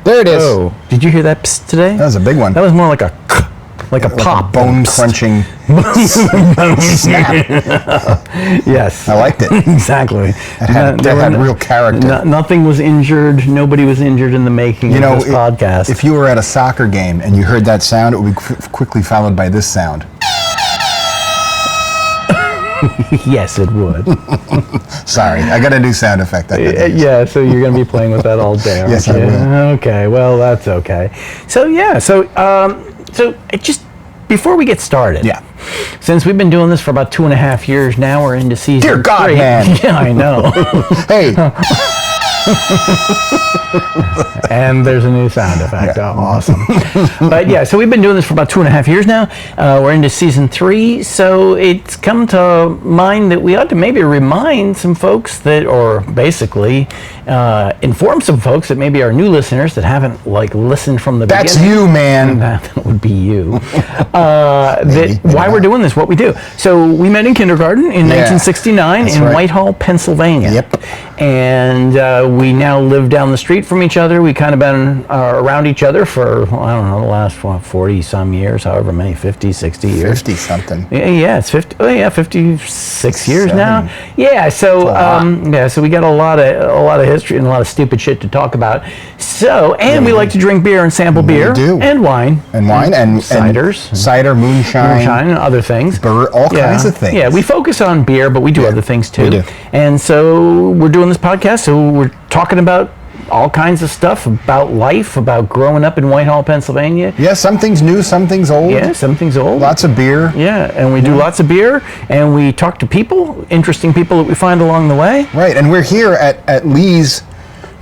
There it is. Oh, did you hear that psst today? That was a big one. That was more like a pop. Bone-crunching snap. Yes. I liked it. Exactly. That had real character. Nothing was injured. Nobody was injured in the making of this podcast. If you were at a soccer game and you heard that sound, it would be quickly followed by this sound. Yes, it would. Sorry, I got a new sound effect. Yeah, so you're going to be playing with that all day, aren't Yes, you? I will. Okay, well, that's okay. So, yeah, so it just, before we get started, since we've been doing this for about 2.5 years now, we're into season 3. Dear God, man. Yeah, I know. Hey. And there's a new sound effect. Yeah. Oh, awesome. But yeah, so we've been doing this for about 2.5 years now. We're into season 3, so it's come to mind that we ought to maybe remind some folks that, or basically inform some folks that maybe are new listeners that haven't listened from the beginning. That's you, man. That would be you. Why we're doing this, what we do. So we met in kindergarten in 1969 in Whitehall, Pennsylvania. Yep. And we now live down the street from each other. We kind of been around each other for, I don't know, the last 40 some years, however many, 50, 60 years. 50 something. Yeah, it's 50. Oh yeah, 56 years now. Yeah, so so we got a lot of history and a lot of stupid shit to talk about. So, and we like to drink beer and sample beer and wine and ciders, and cider, moonshine, and other things. All kinds of things. Yeah, we focus on beer, but we do other things too. We do. And so we're doing this podcast, so we're talking about all kinds of stuff about life, about growing up in Whitehall, Pennsylvania. Yeah, some things new, some things old. Yeah, some things old. Lots of beer. Yeah, and we do lots of beer, and we talk to people, interesting people that we find along the way. Right, and we're here at Lee's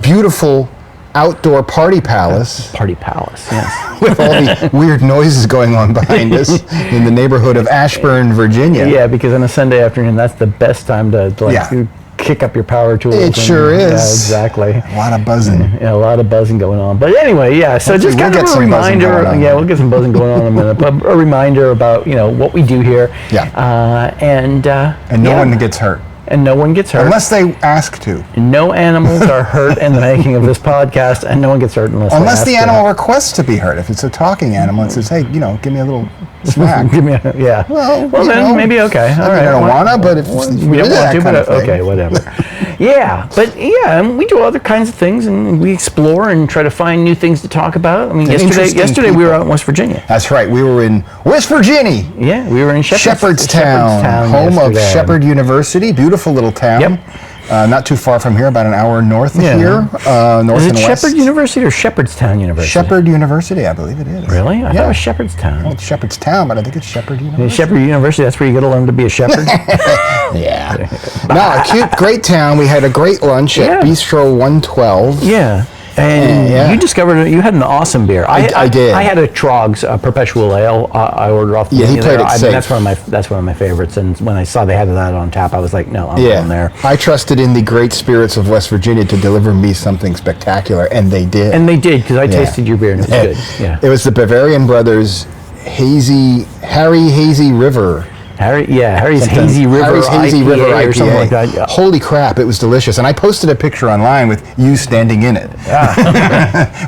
beautiful outdoor party palace. Party palace, yes. With all the weird noises going on behind us in the neighborhood of Ashburn, Virginia. Yeah, because on a Sunday afternoon, that's the best time to kick up your power tools. It sure is. Yeah, exactly. A lot of buzzing. Yeah, a lot of buzzing going on. But anyway, so just kind of a reminder. Yeah, we'll get some buzzing going on in a minute. But a reminder about what we do here. Yeah. And no one gets hurt. And no one gets hurt. Unless they ask to. No animals are hurt in the making of this podcast, and no one gets hurt unless the animal requests to be hurt. If it's a talking animal, it says, hey, give me a little smack. Give me Well, then maybe okay. All right. I don't wanna, but if we don't want to, but okay, whatever. And we do other kinds of things, and we explore and try to find new things to talk about. I mean, yesterday we were out in West Virginia. That's right. We were in West Virginia. Yeah, we were in Shepherdstown, home of Shepherd University. Beautiful little town. Yep. Not too far from here, about an hour north of here. North and west. Is it Shepherd University or Shepherdstown University? Shepherd University, I believe it is. Really? I thought it was Shepherdstown. Well, it's Shepherdstown, but I think it's Shepherd University. Shepherd University, that's where you got to learn to be a shepherd? Yeah. No, a cute, great town. We had a great lunch at Bistro 112. Yeah. And you discovered you had an awesome beer. I did. I had a Trog's Perpetual Ale. I ordered off the menu. He played it safe. That's one of my favorites. And when I saw they had that on tap, I was like, no, I'm going there. I trusted in the great spirits of West Virginia to deliver me something spectacular, and they did. And they did, because I tasted your beer and it was good. Yeah. It was the Bavarian Brothers Harry Hazy River. Harry's Hazy River IPA or something like that. Yeah. Holy crap, it was delicious. And I posted a picture online with you standing in it.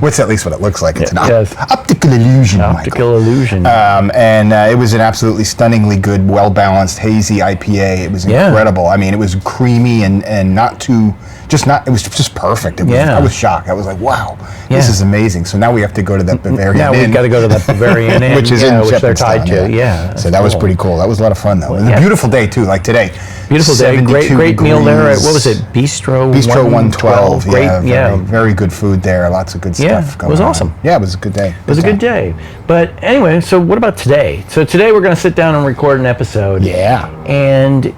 Which at least what it looks like. It's an optical illusion, Optical illusion. And it was an absolutely stunningly good, well-balanced, hazy IPA. It was incredible. I mean, it was creamy and not too... it was just perfect. I was shocked. I was like, wow, this is amazing. So now we have to go to that Bavarian Inn. Now we've got to go to that Bavarian Inn. Which is in which they're tied to. So that was pretty cool. That was a lot of fun, though. And a beautiful day, too, like today. Beautiful day. Great meal there at, what was it, Bistro 112. Great, very good food there. Lots of good stuff going on. It was awesome. Yeah, it was a good day. It was a good day. But anyway, so what about today? So today we're going to sit down and record an episode. Yeah. And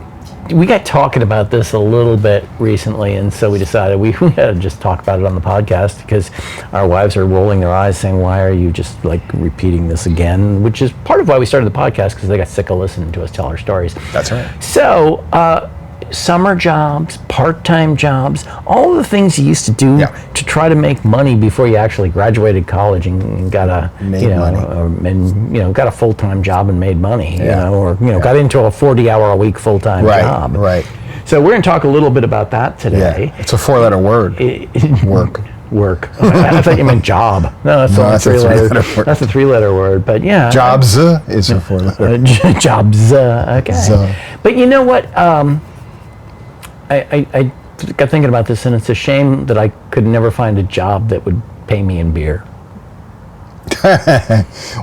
we got talking about this a little bit recently, and so we decided we had to just talk about it on the podcast, because our wives are rolling their eyes saying, why are you just repeating this again? Which is part of why we started the podcast, because they got sick of listening to us tell our stories. That's right. So summer jobs, part-time jobs, all the things you used to do to try to make money before you actually graduated college and got a got a full-time job and made money, got into a 40-hour-a-week full-time job. Right. So we're going to talk a little bit about that today. Yeah. It's a 4-letter word. Work. work. I thought you meant job. No, that's a three-letter word. That's a three-letter word. But yeah, jobs is a four-letter. Jobs. Okay. But you know what? I got thinking about this, and it's a shame that I could never find a job that would pay me in beer.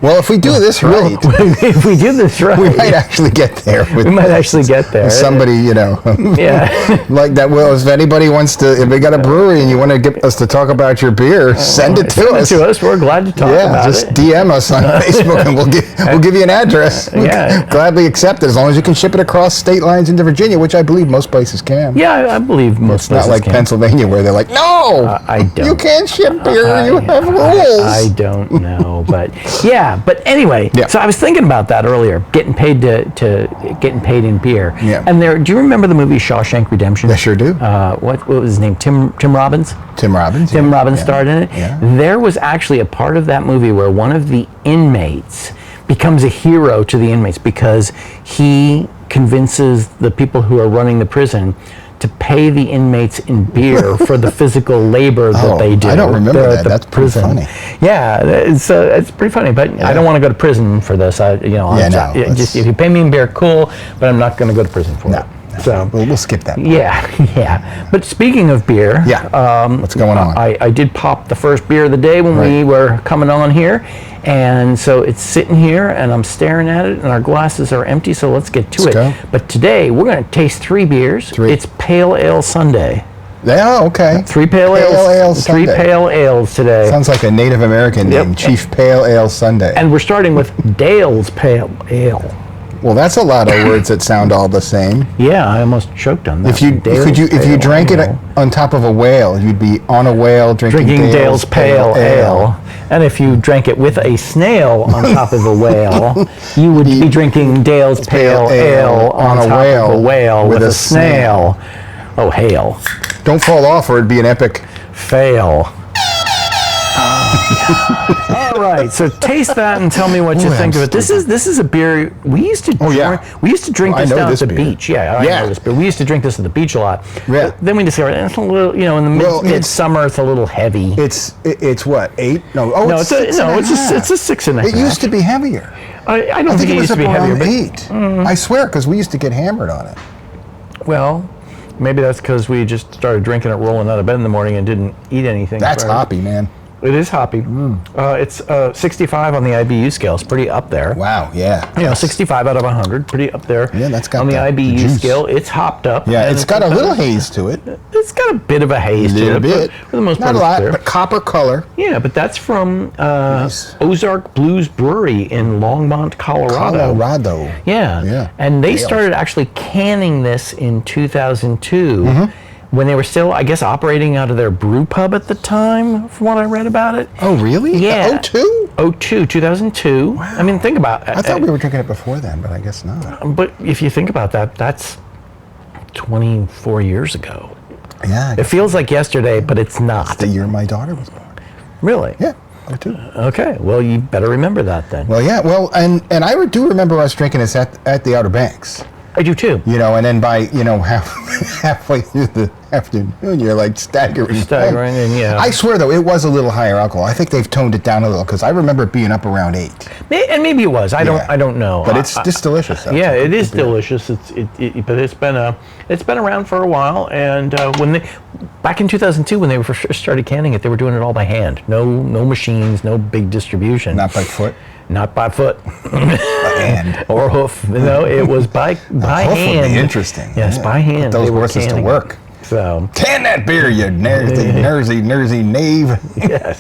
Well, if we do this right, if we do this right, we might actually get there. We might actually get there. With somebody, Yeah. like that. Well, if anybody wants to, if we got a brewery and you want to get us to talk about your beer, send it to us. We're glad to talk about it. Just DM us on Facebook and we'll give you an address. Yeah. Gladly accept it as long as you can ship it across state lines into Virginia, which I believe most places can. Yeah, I believe most places can. It's not like Pennsylvania where they're like, no, I don't. You can't ship beer. You have rules. I don't know. But anyway, so I was thinking about that earlier, getting paid to getting paid in beer. Yeah. And do you remember the movie Shawshank Redemption? I sure do. What was his name? Tim Robbins? Tim Robbins. Tim Robbins starred in it. Yeah. There was actually a part of that movie where one of the inmates becomes a hero to the inmates because he convinces the people who are running the prison to pay the inmates in beer for the physical labor that they do. I don't remember that. That's pretty funny. Yeah, it's pretty funny, but I don't want to go to prison for this. Just if you pay me in beer, cool, but I'm not going to go to prison for it. So we'll skip that. Yeah. But speaking of beer, what's going on? I did pop the first beer of the day when we were coming on here, and so it's sitting here, and I'm staring at it, and our glasses are empty. So let's get to it. Go. But today we're going to taste 3 beers. It's Pale Ale Sunday. Yeah, okay. 3 pale ales. 3 pale ales today. Sounds like a Native American name, Chief Pale Ale Sunday. And we're starting with Dale's Pale Ale. Well, that's a lot of words that sound all the same. Yeah, I almost choked on that. If you drank it on top of a whale, you'd be on a whale drinking Dale's Pale Ale. And if you drank it with a snail on top of a whale, you would be drinking Dale's Pale Ale on top of a whale with a snail. Oh, hail. Don't fall off or it'd be an epic fail. All right, so taste that and tell me what you think of it. This is a beer we used to drink this down at the beach. I know this beer. We used to drink this at the beach a lot. Yeah. Then we discovered it's a little, in the midsummer it's a little heavy. It's what, 8? No, it's a 6.5. It used to be heavier. I don't think it used to be heavier. But 8. I swear, because we used to get hammered on it. Well, maybe that's because we just started drinking it rolling out of bed in the morning and didn't eat anything. That's hoppy, man. It is hoppy. It's 65 on the IBU scale. It's pretty up there. Wow, yeah. 65 out of 100, pretty up there. Yeah, that's got on the IBU scale. It's hopped up. Yeah, it's got a little haze to it. It's got a bit of a haze to it. Bit. For the most part, not a lot, but copper color. Yeah, but that's from Ozark Blues Brewery in Longmont, Colorado. Yeah. And they started actually canning this in 2002. When they were still, I guess, operating out of their brew pub at the time, from what I read about it. Oh, really? Yeah. 2002? 2002. Wow. I mean, think about it. I thought we were drinking it before then, but I guess not. But if you think about that, that's 24 years ago. Yeah. It feels like yesterday, but it's not. It's the year my daughter was born. Really? Yeah. 02. Okay. Well, you better remember that then. Well, yeah. Well, and I do remember us drinking this at the Outer Banks. I do too. And then by halfway through the afternoon, you're like staggering. And yeah. I swear though, it was a little higher alcohol. I think they've toned it down a little because I remember it being up around 8. And maybe it was. I don't know. But it's just delicious. Yeah, it is delicious. But it's been around for a while. And back in 2002 when they first started canning it, they were doing it all by hand. No machines, no big distribution. Not by foot. Not by foot. By hand. Or hoof. No, it was by hand. Would be interesting. Yes, by hand. Put those horses to work. So can that beer, you nersy knave. Yes.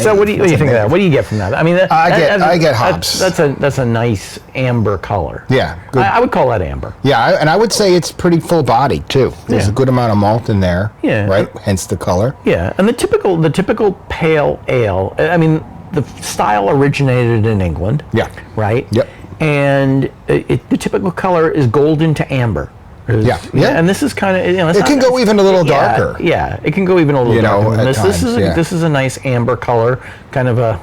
So what do you think of that? What do you get from that? I mean, I get hops. That's a nice amber color. Yeah. Good. I would call that amber. Yeah, and I would say it's pretty full bodied too. There's a good amount of malt in there. Yeah. Right. Hence the color. Yeah, and the typical pale ale. I mean, the style originated in England. Yeah. Right. Yep. And the typical color is golden to amber. Yeah. And this is kind of it can go even a little darker. Yeah, it can go even a little darker. At times, this is a nice amber color, kind of a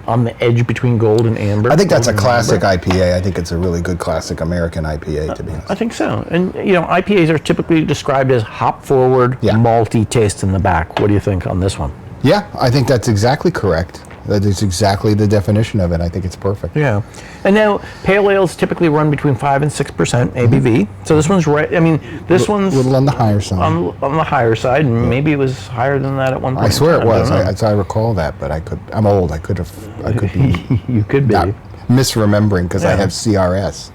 on the edge between gold and amber. I think that's a classic IPA. I think it's a really good classic American IPA, to be honest. I think so. And IPAs are typically described as hop forward, malty taste in the back. What do you think on this one? Yeah, I think that's exactly correct. That is exactly the definition of it. I think it's perfect. Yeah. And now, pale ales typically run between 5 and 6% ABV. So this one's right. I mean, this one's a little on the higher side. On the higher side, and maybe it was higher than that at one point. I swear it was. I recall that, but I'm old. I could be. You could be. Not misremembering because I have CRS.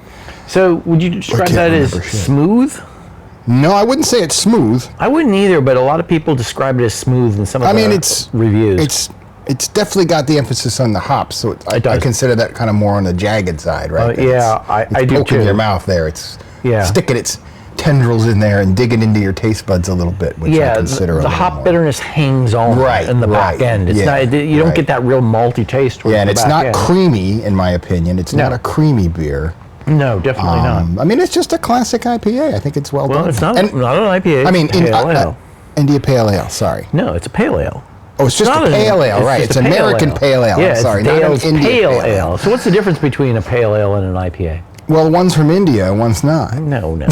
So would you describe that as smooth? No, I wouldn't say it's smooth. I wouldn't either, but a lot of people describe it as smooth in some of the reviews. It's definitely got the emphasis on the hops, so I consider that kind of more on the jagged side, right? Yeah, I do poking too. your mouth there. It's sticking its tendrils in there and digging into your taste buds a little bit, which I consider the hop bitterness hangs on in the back end. It's not, you don't get that real malty taste. Yeah, and it's not creamy, in my opinion. It's not a creamy beer. No, definitely not. I mean, it's just a classic IPA. I think it's well done. Well, it's not an IPA. I mean, pale ale. India Pale Ale. Sorry. No, it's a pale ale. Oh, it's just a pale ale, right? It's American pale ale. Yeah, sorry, not an Indian pale ale. So what's the difference between a pale ale and an IPA? Well, one's from India, one's not. No. We're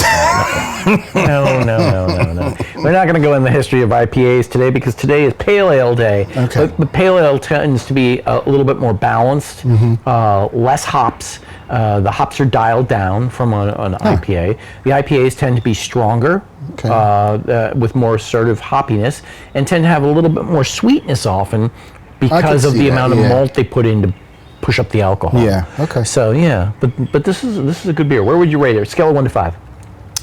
not going to go in the history of IPAs today because today is Pale Ale Day. Okay. But pale ale tends to be a little bit more balanced, less hops. The hops are dialed down from an IPA. The IPAs tend to be stronger, with more assertive hoppiness, and tend to have a little bit more sweetness often because of the amount of malt they put in to push up the alcohol. Yeah. Okay. So but this is a good beer. Where would you rate it? Scale of 1 to 5.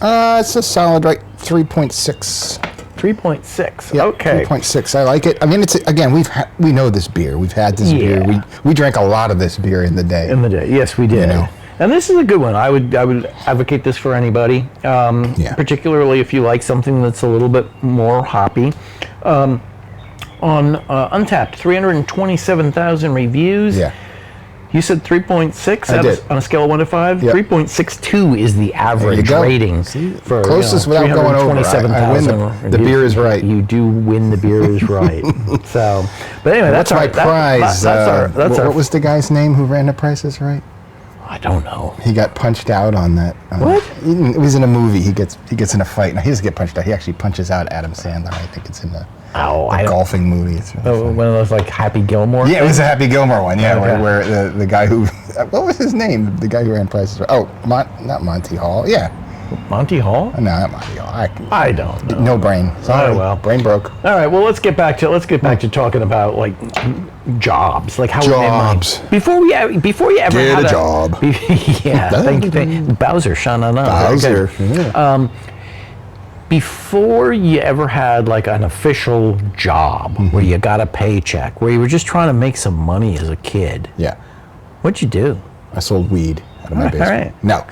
It's a solid 3.6. 3.6. Yeah, okay. 3.6. I like it. I mean, it's again we know this beer. We've had this beer. We drank a lot of this beer in the day. Yes, we did. And this is a good one. I would advocate this for anybody, particularly if you like something that's a little bit more hoppy. On Untappd, 327,000 reviews. Yeah. You said 3.6 on a scale of 1 to 5? Yep. 3.62 is the average rating. For, closest without going over. I win the beer is right. You do win the beer is right. So, but anyway, that's my prize. What was the guy's name who ran the Price is Right? I don't know. He got punched out on that. What? It was in a movie. He gets in a fight. No, he doesn't get punched out. He actually punches out Adam Sandler. I think it's in the golfing movie. It's really one of those like Happy Gilmore. Yeah, it was a Happy Gilmore one. Yeah, where the guy who what was his name? The guy who ran Price is Right. Oh, not Monty Hall. Yeah. Monty Hall? No, not Monty Hall. I don't know. No brain. Sorry. Oh, well. Brain broke. All right. Well, let's get back to talking about like jobs, like how we made money. Before you ever had a job. Yeah. Thank you. Bowser. Bowser. Yeah. Before you ever had like an official job where you got a paycheck, where you were just trying to make some money as a kid. Yeah. What'd you do? I sold weed out of my basement. All right. No.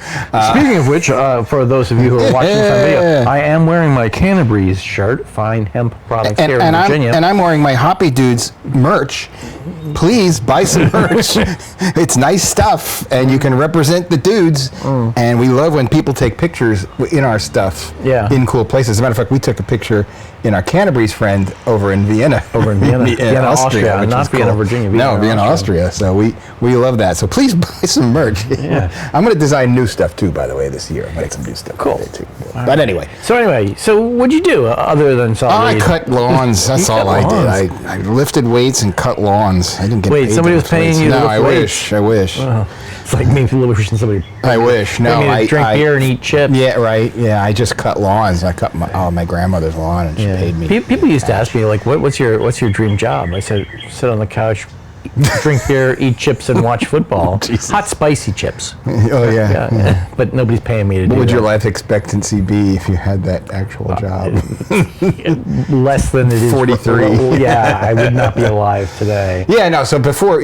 Speaking of which, for those of you who are watching some video, I am wearing my Cannabis shirt, fine hemp products here in Virginia. And I'm wearing my Hoppy Dudes merch. Please buy some merch. It's nice stuff, and you can represent the dudes. And we love when people take pictures in our stuff in cool places. As a matter of fact, we took a picture in our Cannabis friend over in Vienna. Vienna, Austria, not Vienna, Virginia. Vienna, Austria. So we love that. So please buy some merch. Yeah. I'm going to design new stuff too, by the way, this year. I'm going to make some new stuff. Cool. Too. But anyway. So what'd you do other than I cut lawns. That's all I did. I lifted weights and cut lawns. I didn't get paid. Somebody was paying you to lift weights? I wish. It's like maybe wishing somebody. I wish. No, I drink beer and eat chips. Yeah, right. Yeah, I just cut lawns. I cut my grandmother's lawn, and she paid me. People used to ask me like, "What's your dream job?" I said, "Sit on the couch, drink beer, eat chips, and watch football." Hot, spicy chips. Oh yeah. But nobody's paying me to do that. What would your life expectancy be if you had that actual job? Less than it is. 43. Yeah, I would not be alive today. Yeah, no. So before,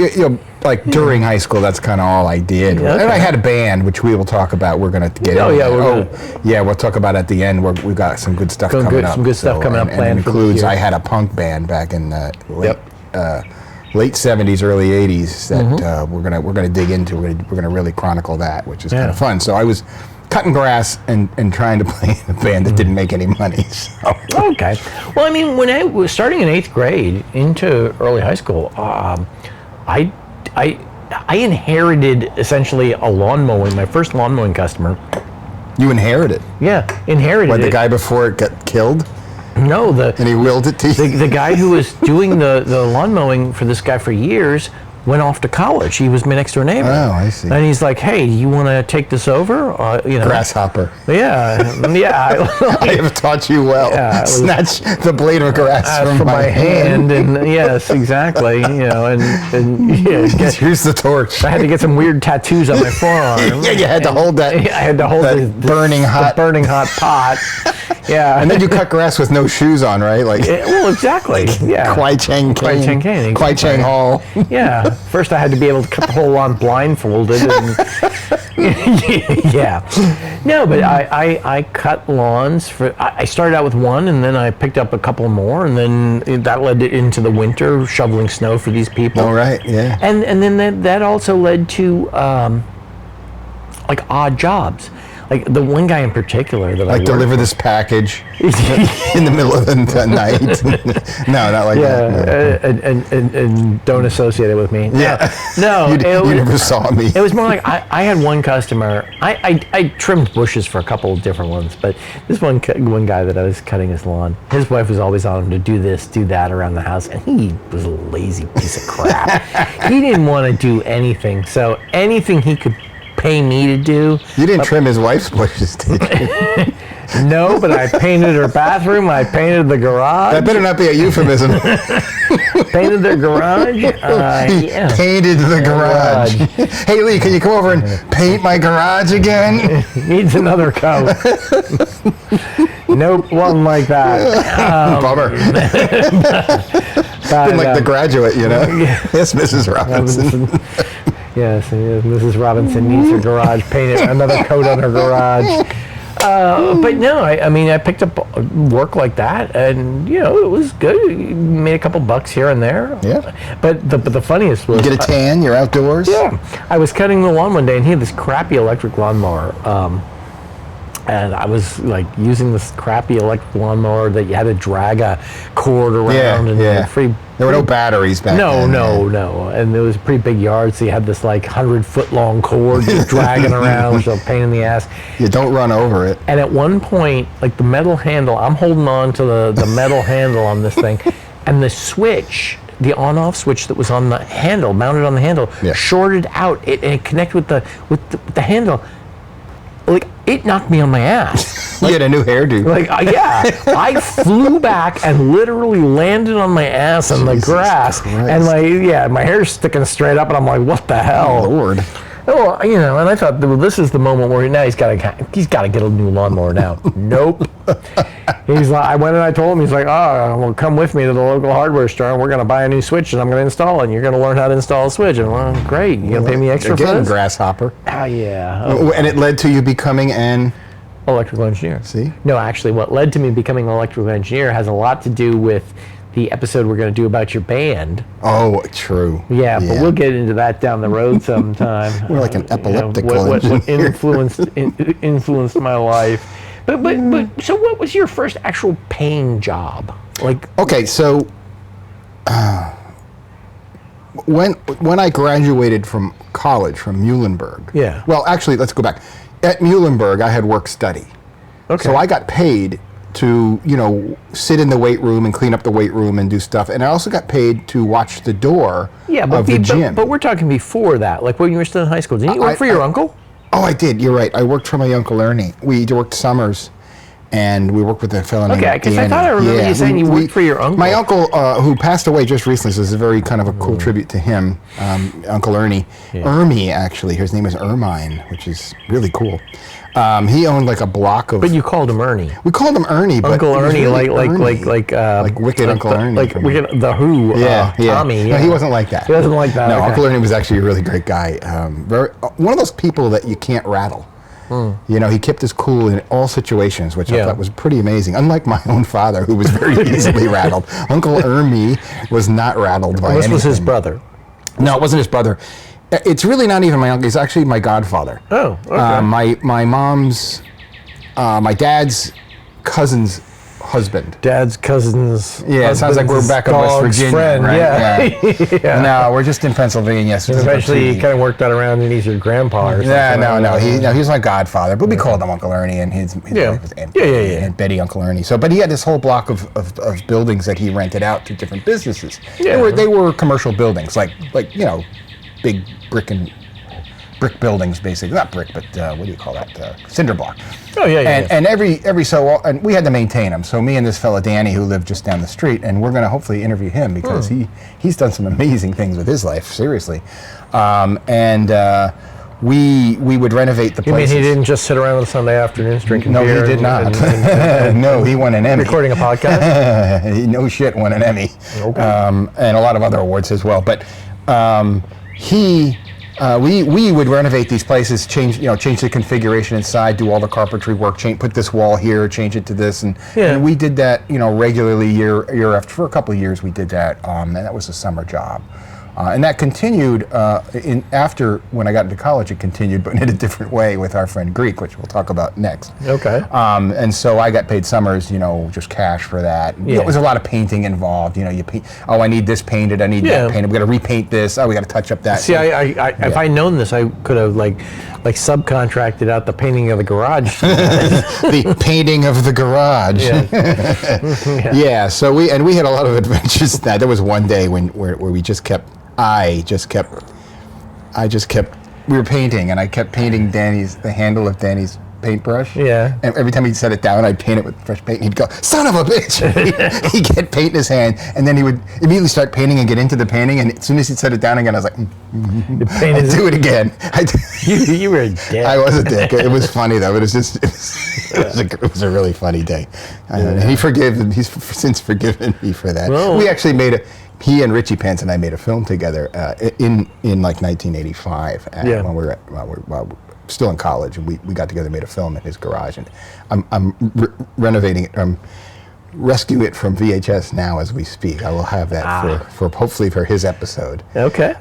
like during high school, that's kind of all I did. Yeah, okay. And I had a band, which we will talk about. We're going to get into. We'll talk about at the end. We've got some good stuff coming up. Some good stuff coming up. And it includes, I had a punk band back in the late 70s, early 80s that we're gonna dig into. We're gonna really chronicle that, which is kind of fun. So I was cutting grass and trying to play in a band that didn't make any money. So. Okay. Well, I mean, when I was starting in 8th grade into early high school, I inherited essentially a lawn mowing. My first lawn mowing customer. You inherited? Yeah, inherited. Like the guy before it got killed? No, and he willed it to you. The guy who was doing the lawn mowing for this guy for years went off to college. He was my next door neighbor. Oh, I see. And he's like, "Hey, you want to take this over?" Grasshopper. Yeah, yeah. I have taught you well. Yeah, snatch the blade of grass from my hand. And yes, exactly. And here's the torch. I had to get some weird tattoos on my forearm. Yeah, you had to hold that. I had to hold the burning hot pot. Yeah. And then you cut grass with no shoes on, right? Well, exactly. Yeah. Kwai Chang Caine. Kwai Chang Hall. Yeah. First, I had to be able to cut the whole lawn blindfolded. And yeah. No, but I cut lawns I started out with one, and then I picked up a couple more, and then that led into the winter shoveling snow for these people. Oh, right. Yeah. And then that also led to odd jobs. Like the one guy in particular that I deliver this package in the middle of the night. No, not like that. No. And don't associate it with me. Yeah. No. You never saw me. It was more like I had one customer. I trimmed bushes for a couple of different ones, but this one guy that I was cutting his lawn, his wife was always on him to do this, do that around the house, and he was a lazy piece of crap. He didn't want to do anything, so anything he could pay me to do. You didn't trim his wife's bushes, did you? No, but I painted her bathroom. I painted the garage. That better not be a euphemism. Painted the garage. Painted the garage. Hey, Lee, can you come over and paint my garage again? Needs another coat. Nope, wasn't like that. Bummer. Been like The Graduate, Yes, Mrs. Robinson. Yes, Mrs. Robinson needs her garage painted, another coat on her garage. But no, I picked up work like that, and it was good. Made a couple bucks here and there. Yeah. But the funniest was, you get a tan. You're outdoors. Yeah. I was cutting the lawn one day, and he had this crappy electric lawnmower. And I was using this crappy electric lawnmower that you had to drag a cord around. There were no batteries back then. No. And it was a pretty big yard, so you had this 100-foot long cord just dragging around, which was a pain in the ass. You don't run over it. And at one point, the metal handle, I'm holding on to the metal handle on this thing, and the switch, the on-off switch that was on the handle, mounted on the handle, shorted out. It connected with the handle. It knocked me on my ass. You had a new hairdo. I flew back and literally landed on my ass on the grass. Christ. And my hair's sticking straight up, and I'm like, what the hell? Oh, Lord. Well, and I thought, well, this is the moment where now he's got to get a new lawnmower now. Nope. He's like, I went and I told him, he's like, oh, well, come with me to the local hardware store, and we're going to buy a new switch, and I'm going to install it, and you're going to learn how to install a switch. And well, great. You going to pay me extra for this? Grasshopper. Oh, yeah. Oh. And it led to you becoming an electrical engineer. See? No, actually, what led to me becoming an electrical engineer has a lot to do with the episode we're going to do about your band. Oh, true. Yeah, but we'll get into that down the road sometime. We're like an epileptical what influenced my life. But so what was your first actual paying job? Okay, so when I graduated from college, from Muhlenberg. Yeah. Well, actually, let's go back. At Muhlenberg, I had work-study. Okay. So I got paid to, sit in the weight room and clean up the weight room and do stuff. And I also got paid to watch the door of the gym. But we're talking before that, when you were still in high school. Didn't you work for your uncle? Oh, I did. You're right. I worked for my Uncle Ernie. We worked summers, and we worked with a fellow named Danny. Okay, because I thought I remember you saying you worked for your uncle. My uncle, who passed away just recently, so this is a very kind of a cool tribute to him, Uncle Ernie. Yeah. Ermy, actually. His name is Ermine, which is really cool. He owned a block of... But you called him Ernie. We called him Ernie, but Uncle Ernie, really like Wicked Uncle Ernie. Wicked, the Who, Tommy. Yeah. No, he wasn't like that. He wasn't like that. No, Uncle Ernie was actually a really great guy. One of those people that you can't rattle. He kept his cool in all situations, which I thought was pretty amazing. Unlike my own father, who was very easily rattled. Uncle Ernie was not rattled by anything. This was his brother. No, it wasn't his brother. It's really not even my uncle. He's actually my godfather. Oh, okay. My dad's cousin's husband. Dad's cousin's. Yeah, it sounds like we're back in West Virginia, friend. right? Yeah. Yeah. No, we're just in Pennsylvania. So eventually, he kind of worked that around, and he's your grandpa or something. Yeah, no. He's my godfather, but we called him Uncle Ernie, and his wife was Aunt Betty, and Betty Uncle Ernie. So, but he had this whole block of buildings that he rented out to different businesses. Yeah. They were commercial buildings, like big brick buildings, basically. Not brick, but what do you call that? Cinder block. Oh, yeah. And every and we had to maintain them. So me and this fella Danny, who lived just down the street, and we're going to hopefully interview him because he's done some amazing things with his life, seriously. We would renovate the places. You mean he didn't just sit around on Sunday afternoons drinking beer? No, he did not. No, he won an Emmy. Recording a podcast? No shit, won an Emmy. Okay. And a lot of other awards as well. But we would renovate these places, change the configuration inside, do all the carpentry work, put this wall here, change it to this, and we did that regularly year after. For a couple of years we did that, and that was a summer job. And that continued after when I got into college. It continued, but in a different way with our friend Greek, which we'll talk about next. Okay. And so I got paid summers, just cash for that. It was a lot of painting involved. You paint. Oh, I need this painted. I need that painted. We got to repaint this. Oh, we got to touch up that. See, if I'd known this, I could have like subcontracted out the painting of the garage. The painting of the garage. Yeah. So we had a lot of adventures. There was one day where we just kept. I just kept. We were painting, and I kept painting the handle of Danny's paintbrush. Yeah. And every time he'd set it down, I'd paint it with fresh paint, and he'd go, "Son of a bitch!" He'd get paint in his hand, and then he would immediately start painting and get into the painting. And as soon as he'd set it down again, I was like, I'd do it again. You were a dick. I was a dick. It was funny though. It was a really funny day. He's since forgiven me for that. Well, we actually he and Richie Pence and I made a film together in like 1985 when we were still in college, and we got together and made a film in his garage, and I'm renovating it. Rescue it from VHS now as we speak. I will have that for hopefully for his episode. Okay.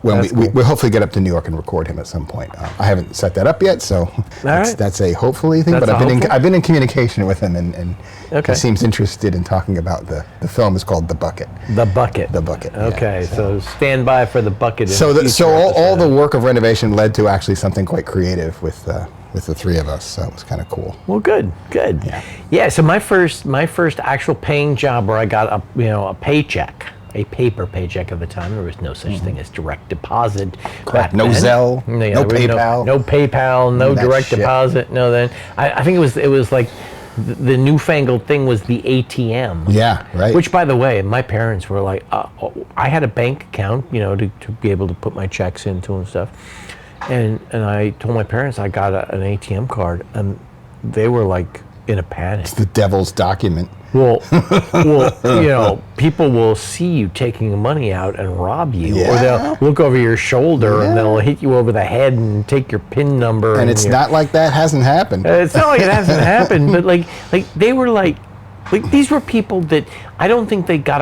When we'll hopefully get up to New York and record him at some point. I haven't set that up yet, so that's a hopefully thing. But I've been in communication with him, and he seems interested in talking about the film is called The Bucket. The Bucket. The Bucket. Okay, so stand by for The Bucket. So all the work of renovation led to actually something quite creative with the three of us, so it was kind of cool. Well, good. Yeah. So my first actual paying job where I got a paycheck, a paper paycheck at the time. There was no such thing as direct deposit. No Zelle, no PayPal, no PayPal, no direct deposit. No, then I think it was like the newfangled thing was the ATM. Yeah, right. Which, by the way, my parents were like, I had a bank account, to be able to put my checks into and stuff. And I told my parents I got an ATM card, and they were like in a panic. It's the devil's document. Well, people will see you taking money out and rob you, or they'll look over your shoulder and they'll hit you over the head and take your PIN number. And it's not like that hasn't happened. It's not like it hasn't happened, but like they were like these were people that I don't think they got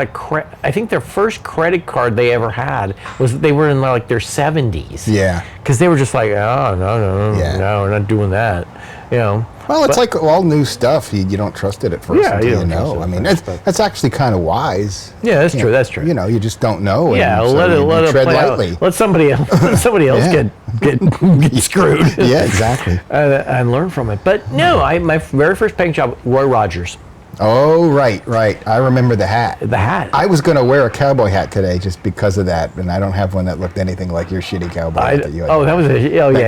I think their first credit card they ever had was they were in like their 70s. Yeah. Because they were just like, no, we're not doing that. Well, it's like all new stuff. You don't trust it at first until you know. I mean, that's actually kind of wise. Yeah, that's true. That's true. You just don't know. Yeah, let it tread lightly. Let somebody else get screwed. Yeah, exactly. And learn from it. But no, my very first paying job, Roy Rogers. Oh, right. I remember the hat. The hat. I was going to wear a cowboy hat today just because of that, and I don't have one that looked anything like your shitty cowboy hat that you had. Oh, that was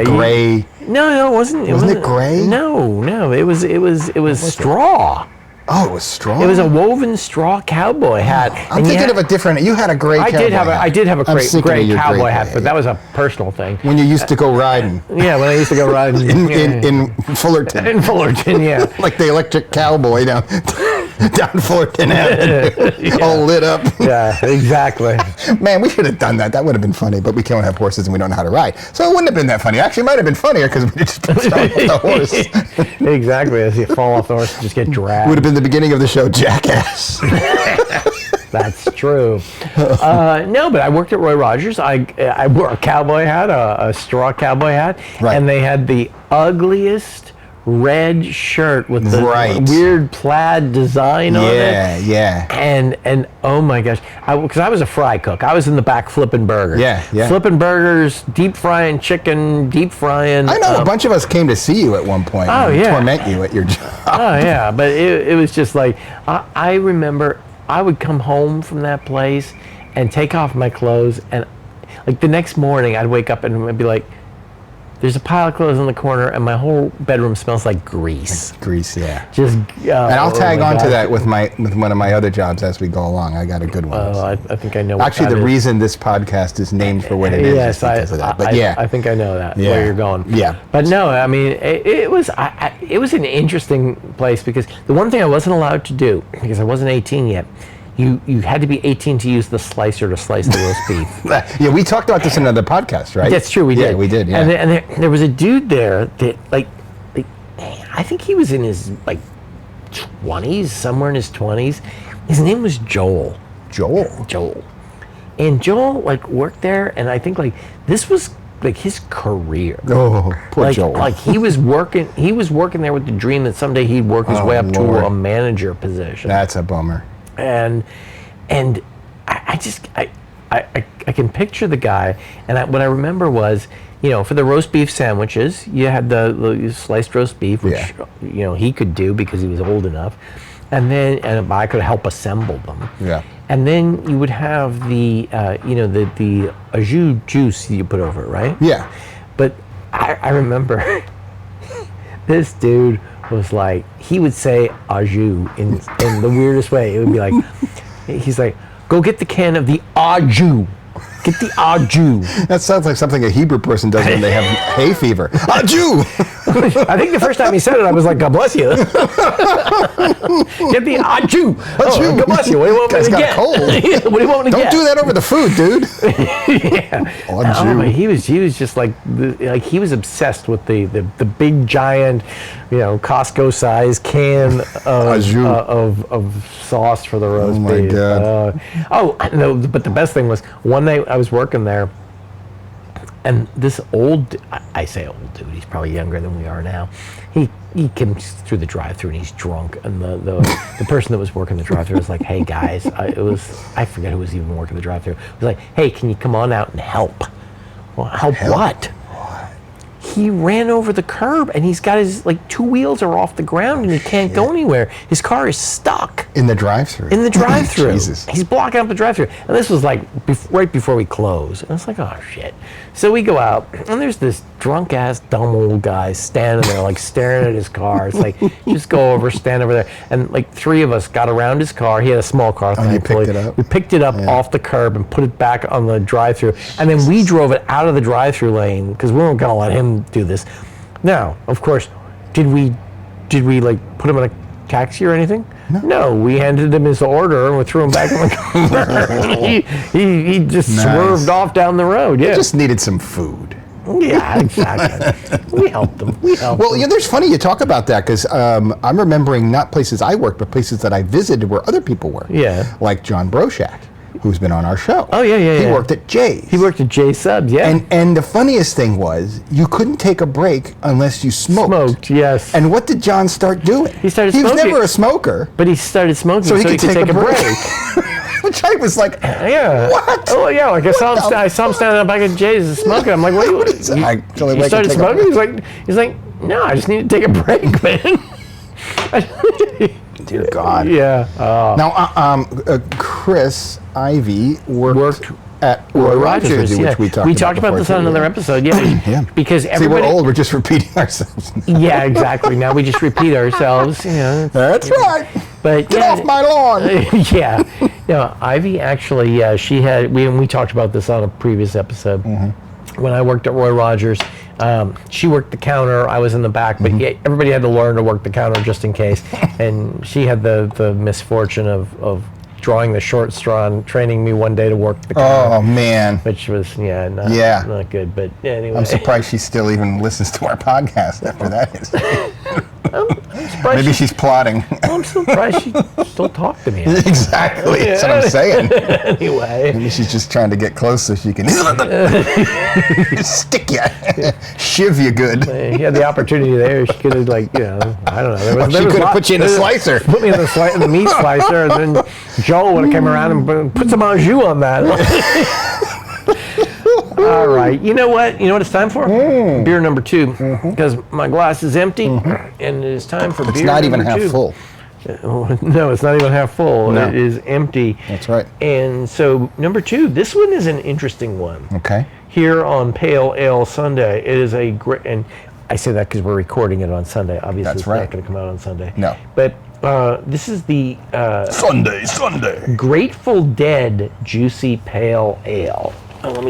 gray. No, it wasn't. Wasn't it gray? No, it was straw. Oh, it was straw. It was a woven straw cowboy hat. I'm thinking of a different. You had a gray. I did have a gray cowboy hat, but that was a personal thing. When you used to go riding. Yeah, when I used to go riding in Fullerton. In Fullerton, yeah. Like the electric cowboy down Fullerton Avenue, all lit up. Yeah, exactly. Man, we should have done that. That would have been funny, but we can't have horses and we don't know how to ride. So it wouldn't have been that funny. Actually, it might have been funnier because we just fell off the horse. Exactly. As you fall off the horse and just get dragged. Would have been the beginning of the show, Jackass. That's true. No, but I worked at Roy Rogers. I wore a cowboy hat, a straw cowboy hat, and they had the ugliest red shirt with the weird plaid design on it. Yeah. And oh my gosh, because I was a fry cook. I was in the back flipping burgers. Yeah. Flipping burgers, deep frying chicken, deep frying. I know a bunch of us came to see you at one point. And torment you at your job. Oh yeah, but it was just like I remember I would come home from that place and take off my clothes, and like the next morning I'd wake up and I'd be like, there's a pile of clothes in the corner, and my whole bedroom smells like grease. Grease, yeah. Just. And I'll tag on to that with one of my other jobs as we go along. I got a good one. Oh, I think I know. Actually, the reason this podcast is named for what it is because of that. But I think I know that where you're going. Yeah. But no, I mean, it was an interesting place because the one thing I wasn't allowed to do because I wasn't 18 yet. You had to be 18 to use the slicer to slice the roast beef. Yeah, we talked about this in another podcast, right? That's true, we did. Yeah, we did, yeah. And there was a dude there that, like, I think he was in his, 20s, somewhere in his 20s. His name was Joel. Joel. And Joel, worked there, and I think, this was, his career. Oh, poor Joel. He was working there with the dream that someday he'd work his way up to a manager position. That's a bummer. And I can picture the guy, and what I remember was, for the roast beef sandwiches, you had the sliced roast beef, which he could do because he was old enough, and I could help assemble them. Yeah. And then you would have the the au jus juice you put over it, right? Yeah. But I remember this dude was like, he would say au jus in the weirdest way. It would be like, he's like, go get the can of the au jus. Get the au jus. That sounds like something a Hebrew person does when they have hay fever. Au jus! I think the first time he said it, I was like, God bless you. Get the au jus. Oh, God bless you. What do you want me to get? Cold. What do you want me to get? Don't do that over the food, dude. Yeah. Au jus. He was just like he was obsessed with the big giant, Costco size can of sauce for the roast beef. Oh my God. But the best thing was one night I was working there, and this I say old dude, he's probably younger than we are now. He came through the drive-thru and he's drunk, and the person that was working the drive-thru was like, "Hey guys," I forget who was even working the drive-thru. It was like, "Hey, can you come on out and help?" Well, help what? He ran over the curb, and he's got his two wheels are off the ground, and he can't go anywhere. His car is stuck in the drive-thru. Jesus. He's blocking up the drive-thru, and this was right before we closed. And it's like, oh shit. So we go out, and there's this drunk ass dumb old guy standing there staring at his car. It's like, just go over, stand over there, and three of us got around his car. He had a small car. Oh, you picked it up. We picked it up off the curb and put it back on the drive-thru, and then we drove it out of the drive-thru lane because we weren't gonna let him do this. Now, of course, did we put him in a taxi or anything? No, we handed him his order and we threw him back in the car. he just swerved off down the road. Yeah, he just needed some food. Yeah, exactly. We helped them. Well, there's funny you talk about that because I'm remembering not places I worked, but places that I visited where other people worked. Yeah, like John Broshak, who's been on our show. Oh, yeah. He worked at Jay's. He worked at Jay's Subs, yeah. And the funniest thing was, you couldn't take a break unless you smoked. Yes. And what did John start doing? He started smoking. He was never a smoker. But he started smoking so he could take a break. Which I was like, yeah. What? Oh, yeah, I saw him standing up back at Jay's and smoking. I'm like, what? You started smoking? He's like, no, I just need to take a break, man. Dear God. Yeah. Now, Chris Ivy worked at Roy Rogers, which we talked about this on another episode. Yeah. Because everybody. See, we're old. We're just repeating ourselves. Yeah, exactly. Now we just repeat ourselves. That's right. But get off my lawn. Yeah. Ivy actually, she had. We talked about this on a previous episode. Mm-hmm. When I worked at Roy Rogers, she worked the counter. I was in the back, but everybody had to learn to work the counter just in case. And she had the misfortune of drawing the short straw and training me one day to work the counter. Oh man, which was not good. But anyway, I'm surprised she still even listens to our podcast after that. Maybe she's plotting. I'm surprised she still talked to me. Exactly. That's what I'm saying. Anyway. Maybe she's just trying to get close so she can stick you, shiv you good. He had the opportunity there. She could have, like, I don't know. She could have put you in a slicer. Put me in the meat slicer, and then Joel would have come around and put some au jus on that. All right. You know what? You know what it's time for? Beer number 2. Because my glass is empty, and it is time for beer number 2. It's not even half full. No, it's not even half full. No. It is empty. That's right. And so number 2, this one is an interesting one. Okay. Here on Pale Ale Sunday, it is a great, and I say that because we're recording it on Sunday. Obviously, That's it's right. not going to come out on Sunday. No. But this is the Sunday. Grateful Dead Juicy Pale Ale.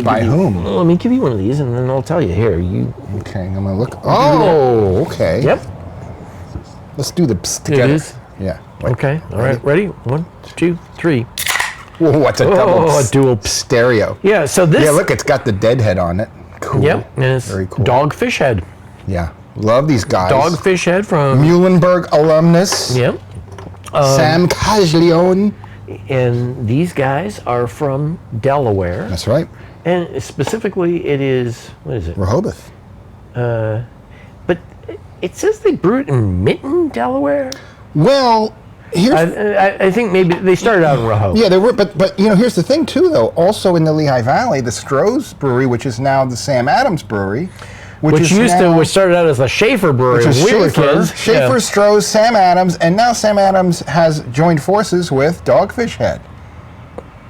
By whom? Let me give you one of these, and then I'll tell you. Here, Okay, I'm gonna look. Oh, okay. Yep. Let's do the psst together. It is? Yeah. Okay. All right. Ready? 1, 2, 3. Whoa, what's a double? A dual stereo. Yeah. So this. Yeah, look, it's got the dead head on it. Cool. Yep. And it's very cool. Dogfish Head. Yeah, love these guys. Dogfish Head from Muhlenberg alumnus. Yep. Sam Caglione. And these guys are from Delaware. That's right. And specifically, it is, what is it? Rehoboth. But it says they brew it in Minton, Delaware. Well, here's I think maybe they started out in Rehoboth. yeah, they were, but here's the thing too, though. Also in the Lehigh Valley, the Stroh's Brewery, which is now the Sam Adams Brewery, which started out as the Schaefer Brewery which is when we were Schaefer, kids. Schaefer, Stroh's, Sam Adams, and now Sam Adams has joined forces with Dogfish Head.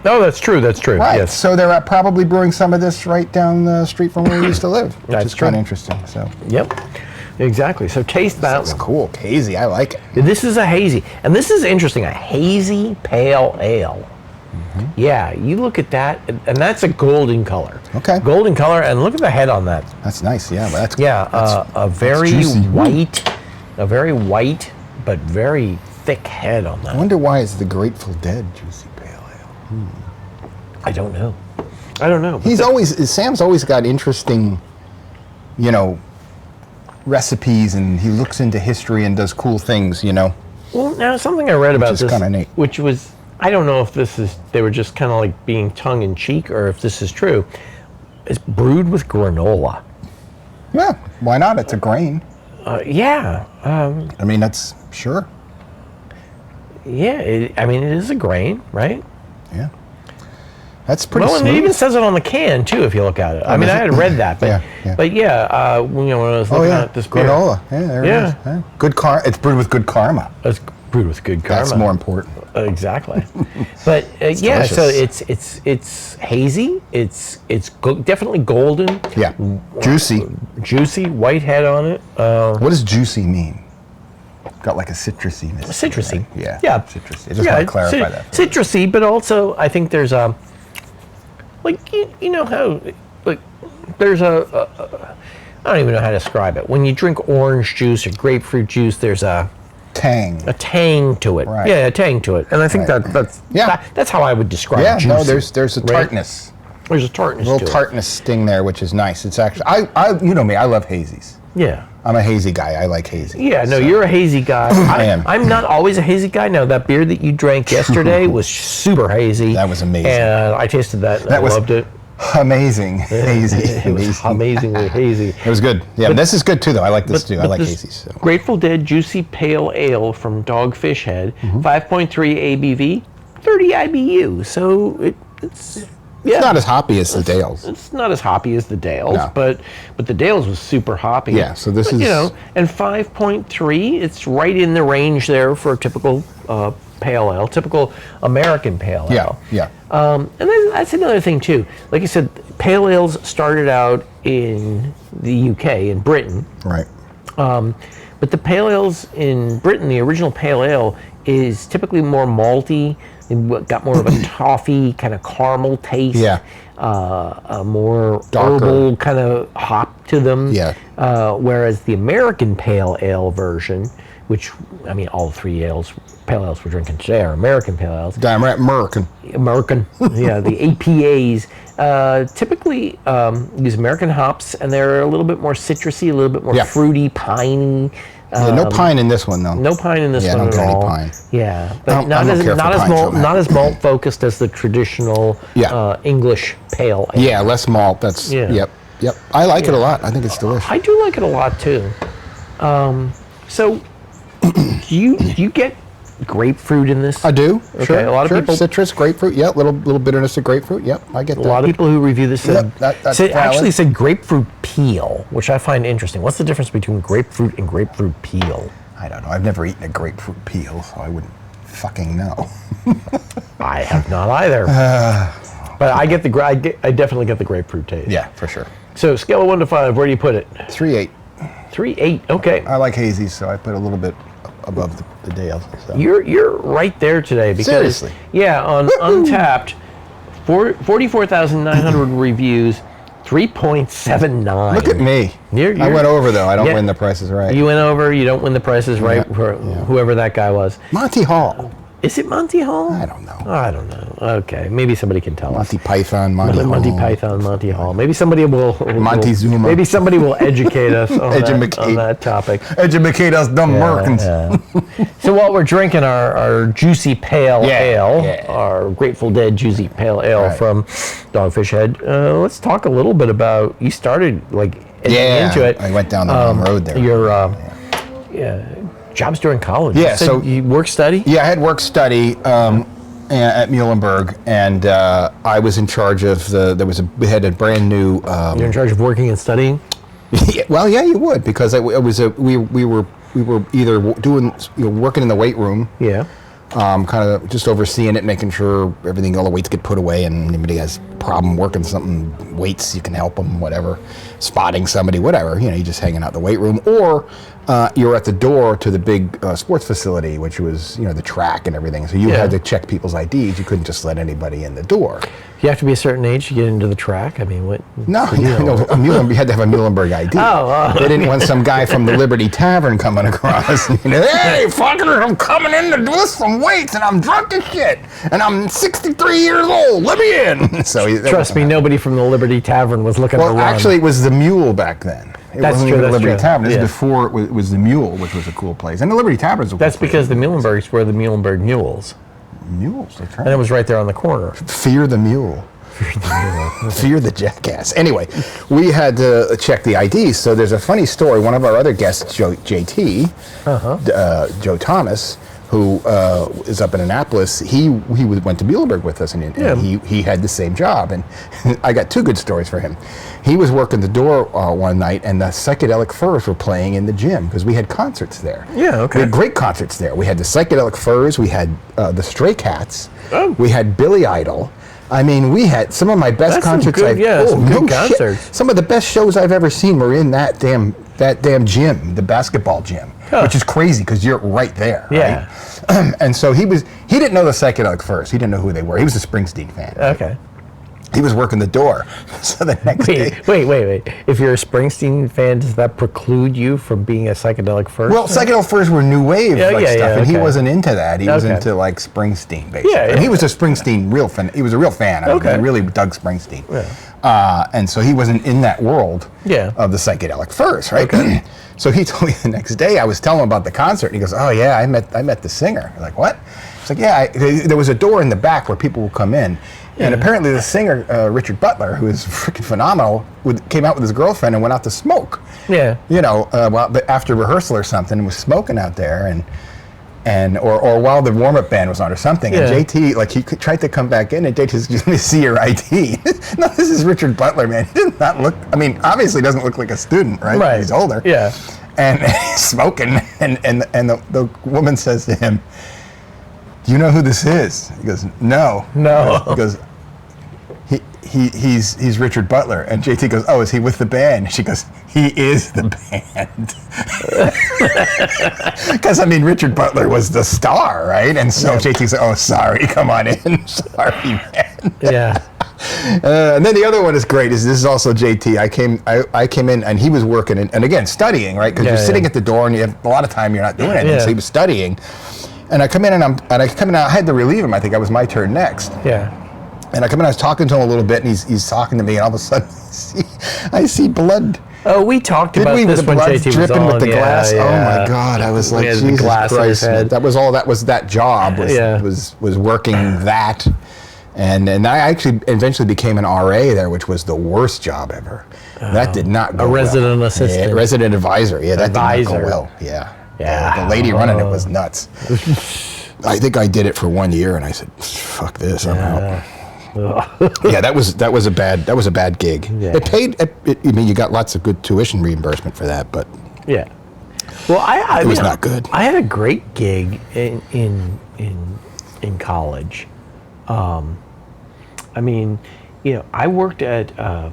Oh, that's true. That's true. Right. Yes. So they're probably brewing some of this right down the street from where we used to live, which That's is kind true. of interesting. So Yep. Exactly. So taste that that's one. cool, hazy. I like it. This is a hazy, and this is interesting. A hazy pale ale. Yeah, you look at that, and that's a golden color. Okay. Golden color, and look at the head on that. That's nice. Yeah, but A very juicy. white, but very thick head on that. I wonder why it's the Grateful Dead Juicy Pale Ale. I don't know. Sam's always got interesting, recipes, and he looks into history and does cool things, Well, now something I read about is this, kinda neat. which was, I don't know if they were just kind of like being tongue in cheek, or if this is true. It's brewed with granola. Yeah, why not? It's a grain. Yeah. I mean, that's sure. Yeah. It is a grain, right? Yeah. That's pretty Well, smooth. and it even says it on the can too, if you look at it. I had read that, but when I was looking at this beer, granola. Yeah, there it is. Yeah. Good it's brewed with good karma. it's brewed with good karma. That's more important. Exactly. But delicious. so it's hazy. It's definitely golden. Yeah. Juicy, white head on it. What does juicy mean? Got like a citrusy. Citrusy. Right? Yeah. Yeah. Citrusy. I just want to clarify that. Citrusy, but also I think there's like you know how like there's I don't even know how to describe it. When you drink orange juice or grapefruit juice, there's a tang to it. Right. Yeah, a tang to it. And I think that's how I would describe Yeah, juicy. no, there's a tartness. Right? There's a tartness A little to tartness sting there, which is nice. It's actually I you know me, I love hazies. Yeah. I'm a hazy guy. I like hazy. Yeah, no, you're a hazy guy. I am. I'm not always a hazy guy. Now, that beer that you drank yesterday was super hazy. That was amazing. And I tasted that and I loved it. Amazing. Hazy. It was amazingly hazy. It was good. Yeah, but this is good too, though. I like this too. I like hazies. So. Grateful Dead Juicy Pale Ale from Dogfish Head, 5.3 ABV, 30 IBU. So it's not as hoppy as the Dales. It's not as hoppy as the Dales, No. but the Dales was super hoppy. Yeah, so this is... and 5.3, it's right in the range there for a typical pale ale, typical American pale ale. Yeah. And then that's another thing too. Like I said, pale ales started out in the UK, in Britain. Right. But the pale ales in Britain, the original pale ale, is typically more malty. It got more of a toffee kind of caramel taste. Yeah. A more darker herbal kind of hop to them. Yeah. Whereas the American pale ale version, which all three pale ales we're drinking today are American pale ales. Damn right, American. Yeah, the APAs typically use American hops, and they're a little bit more citrusy, a little bit more fruity, piney. No pine in this one, though. No pine in this one I don't at get all. any pine. Yeah, but not as malt focused as the traditional English pale ale. Yeah, less malt. That's yep. I like it a lot. I think it's delicious. I do like it a lot too. So, do you get grapefruit in this? I do. Okay, Sure. a lot of people. Citrus, grapefruit. Yep. Little bitterness of grapefruit. Yep. I get that. A lot of people who review this said, that's actually said grapefruit peel, which I find interesting. What's the difference between grapefruit and grapefruit peel? I don't know. I've never eaten a grapefruit peel, so I wouldn't fucking know. I have not either. But I definitely get the grapefruit taste. Yeah, for sure. So scale of 1 to 5, where do you put it? 3.8. 3.8. Okay. I like hazy, so I put a little bit above the Dale. So. You're right there today because seriously. Yeah, on Untapped, 44,900 reviews, 3.79. Look at me. I went over though. I don't win the prices right. You went over. You don't win the prices right for whoever that guy was. Monty Hall. Is it Monty Hall? I don't know. I don't know. Okay, maybe somebody can tell us. Monty Python, Monty Hall. Monty Python, Monty Hall. Maybe somebody will. Montezuma. Maybe somebody will educate us on that topic. Educate us, dumb Merkins. So while we're drinking our juicy pale ale, our Grateful Dead juicy pale ale from Dogfish Head, let's talk a little bit about. You started into it. I went down the wrong road there. Your jobs during college. Yeah, so you work study? Yeah, I had work study at Muhlenberg, and I was in charge of we had a brand new. You're in charge of working and studying? Well, yeah, you would, because we were either working in the weight room. Yeah. Kind of just overseeing it, making sure all the weights get put away, and anybody has a problem working something, weights, you can help them, whatever, spotting somebody, whatever, you're just hanging out in the weight room, or you're at the door to the big sports facility, which was, the track and everything, so you had to check people's IDs, you couldn't just let anybody in the door. You have to be a certain age to get into the track? I mean, what? No, you had to have a Muhlenberg ID. They didn't want some guy from the Liberty Tavern coming across. Hey, fucker, I'm coming in to do some weights, and I'm drunk as shit, and I'm 63 years old. Let me in. So trust me, nobody from the Liberty Tavern was looking to run. Well, actually, it was the Mule back then. It wasn't even the Liberty Tavern. This is before it was the Mule, which was a cool place. And the Liberty Tavern was a cool place. That's because the Muhlenbergs were the Muhlenberg Mules. Mules, that's right. And it was right there on the corner. Fear the Mule. Fear the jackass. Anyway, we had to check the IDs. So there's a funny story. One of our other guests, Joe Thomas, who is up in Annapolis, he went to Muhlenberg with us, and he had the same job. And I got two good stories for him. He was working the door one night, and the Psychedelic Furs were playing in the gym, because we had concerts there. Yeah, okay. We had great concerts there. We had the Psychedelic Furs, we had the Stray Cats, Oh. we had Billy Idol. I mean, we had some of my best concerts. Some good concerts. Some of the best shows I've ever seen were in that damn gym, the basketball gym, which is crazy because you're right there. Yeah. Right? And so he didn't know the Psychedelic Furs. He didn't know who they were. He was a Springsteen fan. Okay. He was working the door. So the next day. Wait. If you're a Springsteen fan, does that preclude you from being a Psychedelic Furs? Well, Psychedelic Furs were new wave stuff, and he okay. wasn't into that. He was into Springsteen, basically. And he was a Springsteen real fan. He was a real fan. I mean, he really dug Springsteen. Yeah. And so he wasn't in that world of the Psychedelic Furs, right? Okay. So he told me the next day, I was telling him about the concert, and he goes, "Oh yeah, I met the singer." I'm like, "What?" It's like, "Yeah, there was a door in the back where people would come in." And apparently the singer, Richard Butler, who is freaking phenomenal, came out with his girlfriend and went out to smoke. Yeah. After rehearsal or something, was smoking out there, or while the warm-up band was on or something. And JT, he tried to come back in, and JT says, "Let me see your ID." No, this is Richard Butler, man. He does not look, obviously doesn't look like a student, right? Right. He's older. Yeah. And he's smoking, and the woman says to him, "Do you know who this is?" He goes, No. He goes, He's Richard Butler. And JT goes, "Oh, is he with the band?" She goes, "He is the band." Because, Richard Butler was the star, right? And so JT said, "Oh, sorry, come on in." Sorry, man. Yeah. And then the other one is great. This is also JT. I came in, and he was working, and again, studying, right? Because you're sitting at the door, and you have a lot of time you're not doing anything. So he was studying. And I come in, and I had to relieve him. I think it was my turn next. Yeah. And I come in, I was talking to him a little bit, and he's talking to me, and all of a sudden, I see blood Oh, we talked about Did we? this The when blood JT was dripping on. with the glass. Yeah. Oh my God! I was like, He had the Jesus glass in his Christ! head. That was all. That was that job. Was working that, and I actually eventually became an RA there, which was the worst job ever. That did not go A resident well. assistant. Yeah, resident advisor. Yeah, that Advisor. did not go well. Yeah. Yeah. The lady running it was nuts. I think I did it for 1 year, and I said, "Fuck this, I'm out." Yeah, that was a bad gig. Yeah. It paid. I mean, you got lots of good tuition reimbursement for that, but Yeah. Well, it was not good. I had a great gig in college. I mean, I worked at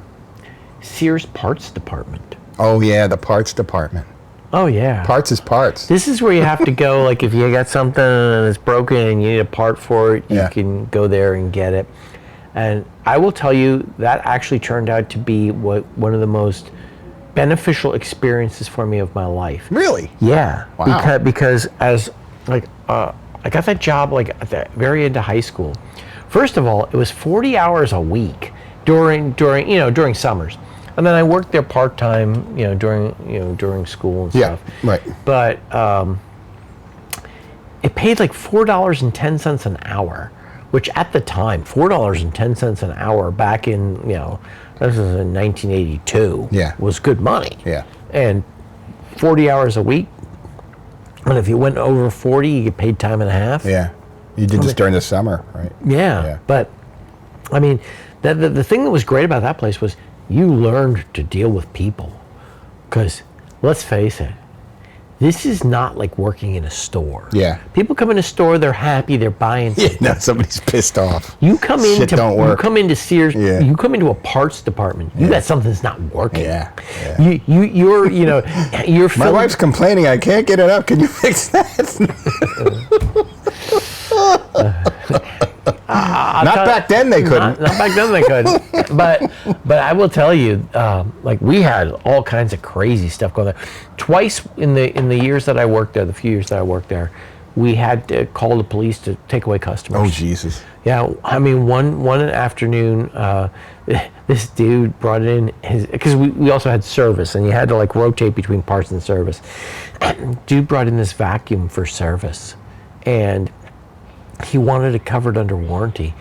Sears parts department. Oh yeah, the parts department. Oh yeah. Parts is parts. This is where you have to go. Like if you got something and it's broken and you need a part for it, you can go there and get it. And I will tell you that actually turned out to be one of the most beneficial experiences for me of my life. Really? Yeah. Wow. Because as I got that job like at the very end of high school. First of all, it was 40 hours a week during summers. And then I worked there part-time, during school and stuff. Yeah, right. But it paid like $4.10 an hour, which at the time, $4.10 an hour back in, this was in 1982, was good money. Yeah. And 40 hours a week, and if you went over 40, you get paid time and a half. Yeah. You did this during the summer, right? Yeah. But, I mean, the thing that was great about that place was you learned to deal with people. Because, let's face it, this is not like working in a store. Yeah. People come in a store, they're happy, they're buying something. Yeah, no, somebody's pissed off. You come Shit don't work. You come into Sears. Yeah. You come into a parts department. You got something that's not working. Yeah. You're My wife's complaining. I can't get it up. Can you fix that? Not back then they couldn't. Not back then they couldn't. But I will tell you, like we had all kinds of crazy stuff going there. Twice in the years that I worked there, the few years that I worked there, we had to call the police to take away customers. Oh Jesus! Yeah, I mean one afternoon, this dude brought in because we also had service, and you had to like rotate between parts and service. Dude brought in this vacuum for service, and he wanted it covered under warranty.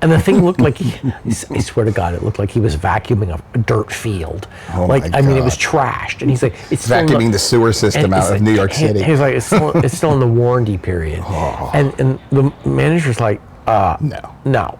And the thing looked like I swear to God, it looked like he was vacuuming a dirt field. Oh like, my I mean, it God. was trashed. And he's like, it's Vacuuming the sewer system out of New York City. He's like, it's still in the warranty period. Oh. And the manager's like, no,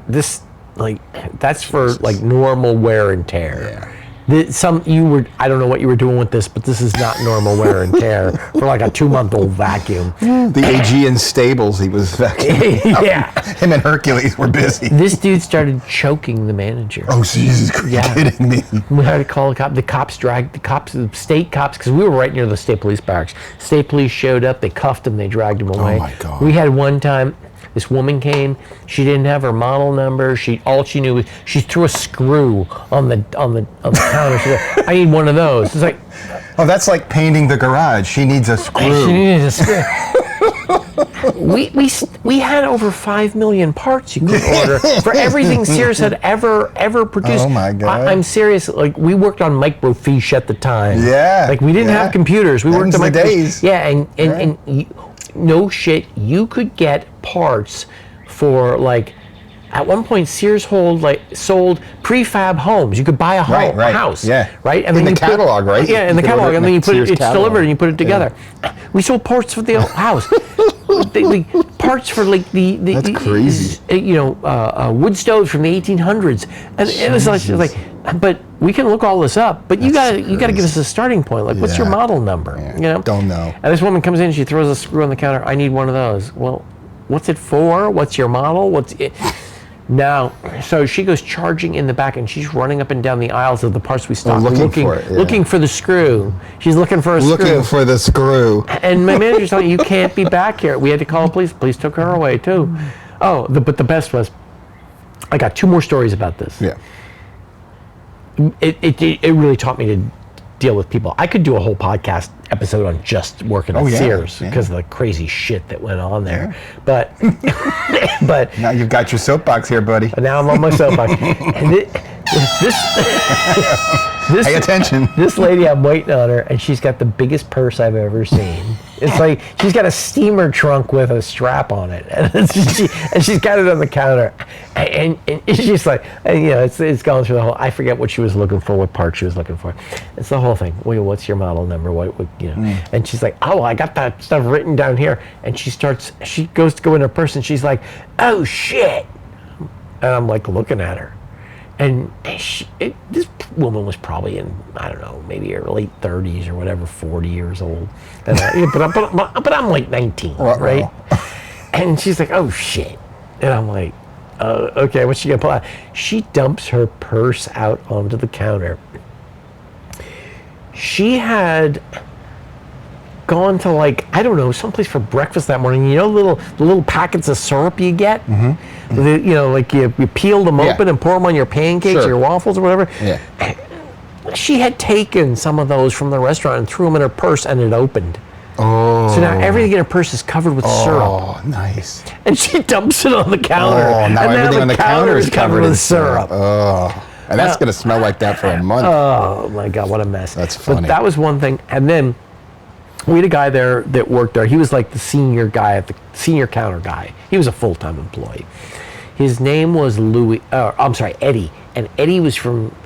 this, like, that's for like normal wear and tear. Yeah. I don't know what you were doing with this, but this is not normal wear and tear for like a 2-month-old vacuum. The Aegean stables he was vacuuming. Yeah. Him and Hercules were busy. This dude started choking the manager. Oh Jesus Christ! Yeah. You're kidding me? We had to call the cop. The state cops, because we were right near the state police barracks. State police showed up. They cuffed him. They dragged him away. Oh my God. We had one time. This woman came. She didn't have her model number. All she knew was she threw a screw on the counter. She said, "I need one of those." It's like, oh, that's like painting the garage. She needs a screw. She needed a screw. We had over 5 million parts you could order for everything Sears had ever produced. Oh my God! I'm serious. Like we worked on microfiche at the time. Yeah. Like we didn't have computers. We worked on the microfiche. days. Yeah, and no shit, you could get parts for like. At one point, Sears sold prefab homes. You could buy a home, a house, right? And in the catalog, right? Yeah, in the catalog, and then you put it. It's catalog. delivered, and you put it together. Yeah. We sold parts for the house. Parts for like That's crazy. Wood stoves from the 1800s, and it was like, but we can look all this up. But you got to give us a starting point. Like, what's your model number? Yeah. Don't know. And this woman comes in, she throws a screw on the counter. I need one of those. Well, what's it for? What's your model? What's it? Now, so she goes charging in the back, and she's running up and down the aisles of the parts we stock, looking for the screw. She's looking for a screw. Looking for the screw. And my manager's telling you can't be back here. We had to call the police. Police took her away too. Oh, but the best was, I got 2 more stories about this. Yeah. It really taught me to deal with people. I could do a whole podcast episode on just working at Sears because of the crazy shit that went on there. But now you've got your soapbox here, buddy. Now I'm on my soapbox. And Pay attention. This lady, I'm waiting on her, and she's got the biggest purse I've ever seen. It's like she's got a steamer trunk with a strap on it, and she's got it on the counter, and she's like, and, it's going through the whole. I forget what she was looking for, what part she was looking for. It's the whole thing. Well, what's your model number? And she's like, oh, I got that stuff written down here, and she goes to go in her purse, and she's like, oh shit, and I'm like looking at her. And this woman was probably in, I don't know, maybe her late 30s or whatever, 40 years old. And but I'm like 19, right? And she's like, oh, shit. And I'm like, okay, what's she going to pull out? She dumps her purse out onto the counter. She had gone to, like, I don't know, someplace for breakfast that morning. You know the little packets of syrup you get? Mm-hmm. Like you peel them open and pour them on your pancakes or your waffles or whatever. Yeah. She had taken some of those from the restaurant and threw them in her purse, and it opened. Oh. So now everything in her purse is covered with syrup. Oh, nice. And she dumps it on the counter. Oh, now everything on the counter is covered in syrup. Oh. And that's going to smell like that for a month. Oh, my God, what a mess. That's funny. But that was one thing. And then we had a guy there that worked there. He was like the senior counter guy. He was a full-time employee. His name was Eddie. And Eddie was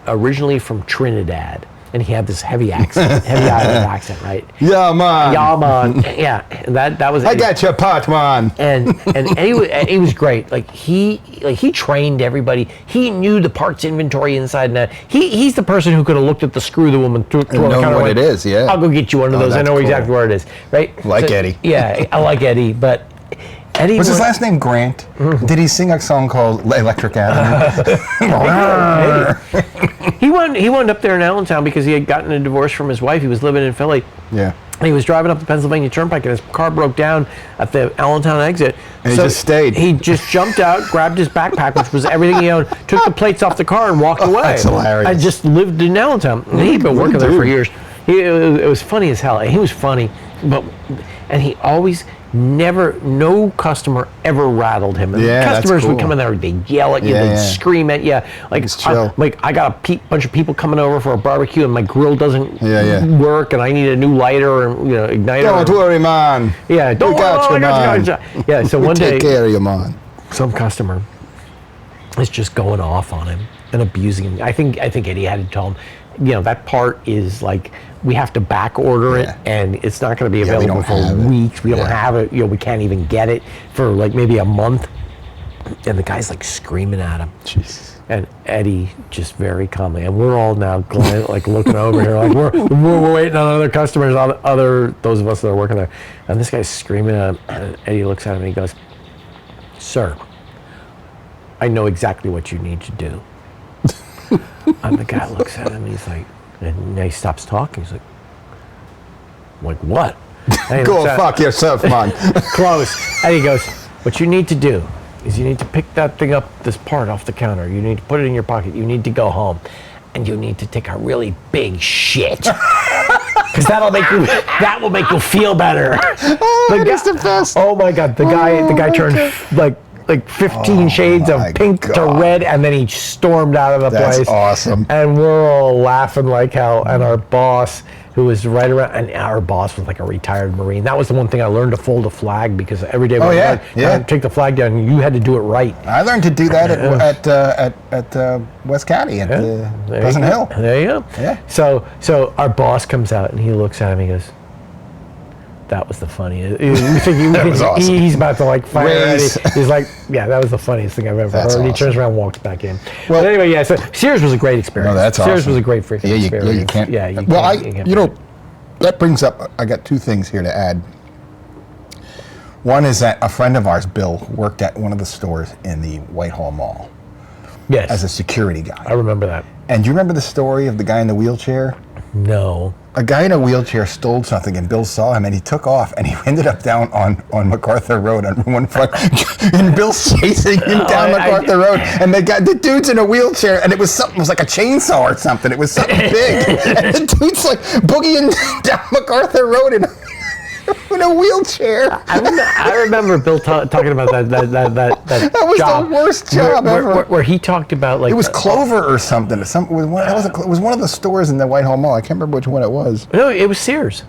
originally from Trinidad. And he had this heavy accent, heavy island accent, right? Yeah, man. Yeah, man. Yeah, and that was. I got your pot, man. And Eddie was great. Like he trained everybody. He knew the parts inventory inside and out. He's the person who could have looked at the screw the woman threw on the counter. Know what it is, yeah. I'll go get you one of those. I know exactly where it is, right? Like Eddie. Yeah, I like Eddie, but Eddie was his last name Grant? Mm-hmm. Did he sing a song called Electric Avenue? Maybe. He wound up there in Allentown because he had gotten a divorce from his wife. He was living in Philly. Yeah. And he was driving up the Pennsylvania Turnpike, and his car broke down at the Allentown exit. And he just stayed. He just jumped out, grabbed his backpack, which was everything he owned, took the plates off the car, and walked away. That's hilarious. I just lived in Allentown. And he'd been working there for years. It was funny as hell. He was funny, and he always no customer ever rattled him. And customers would come in there, they'd yell at you, they'd scream at you. Like I got a bunch of people coming over for a barbecue, and my grill doesn't work, and I need a new lighter or igniter. Don't worry, man. Yeah, don't worry, man. Yeah, so one day, take care of you, man. Some customer is just going off on him and abusing him. I think Eddie had to tell him, that part is like, we have to back order it, and it's not going to be available for weeks. We don't have it. We can't even get it for like maybe a month. And the guy's like screaming at him. Jesus. And Eddie just very calmly, and we're all now like looking over here, like we're waiting on other customers, those of us that are working there. And this guy's screaming at him, and Eddie looks at him and he goes, "Sir, I know exactly what you need to do." And the guy looks at him and he's like, and he stops talking. He's like, what? Go fuck yourself, man. Close. And he goes, what you need to do is you need to pick that thing up, this part off the counter. You need to put it in your pocket. You need to go home. And you need to take a really big shit. Because that will make you feel better. Oh, that's the best. Oh my God. The guy turned like 15 shades of pink to red, and then he stormed out of the place. That's awesome. And we're all laughing like hell. And our boss, who was right around, and our boss was like a retired Marine. That was the one thing I learned, to fold a flag, because every day take the flag down, you had to do it right. I learned to do that at West County at Pleasant Hill. There you go. Yeah. So our boss comes out and he looks at him. He goes, that was the funniest. That was awesome. He's about to like fire. He's like, that was the funniest thing I've ever heard. Awesome. He turns around and walks back in. Well, but anyway, so Sears was a great experience. No, that's Sears awesome. was a great freaking experience. You can't. That brings up, I got two things here to add. One is that a friend of ours, Bill, worked at one of the stores in the Whitehall Mall. Yes. As a security guy. I remember that. And do you remember the story of the guy in the wheelchair? No. A guy in a wheelchair stole something, and Bill saw him, and he took off, and he ended up down on MacArthur Road on one front, and Bill's chasing him down MacArthur Road, and the dude's in a wheelchair, and it was like a chainsaw or something. It was something big, and the dude's like boogieing down MacArthur Road, and in a wheelchair. I remember Bill talking about that That was job the worst job ever. where he talked about like It was Clover or something. It was one of the stores in the Whitehall Mall. I can't remember which one it was. No, it was Sears.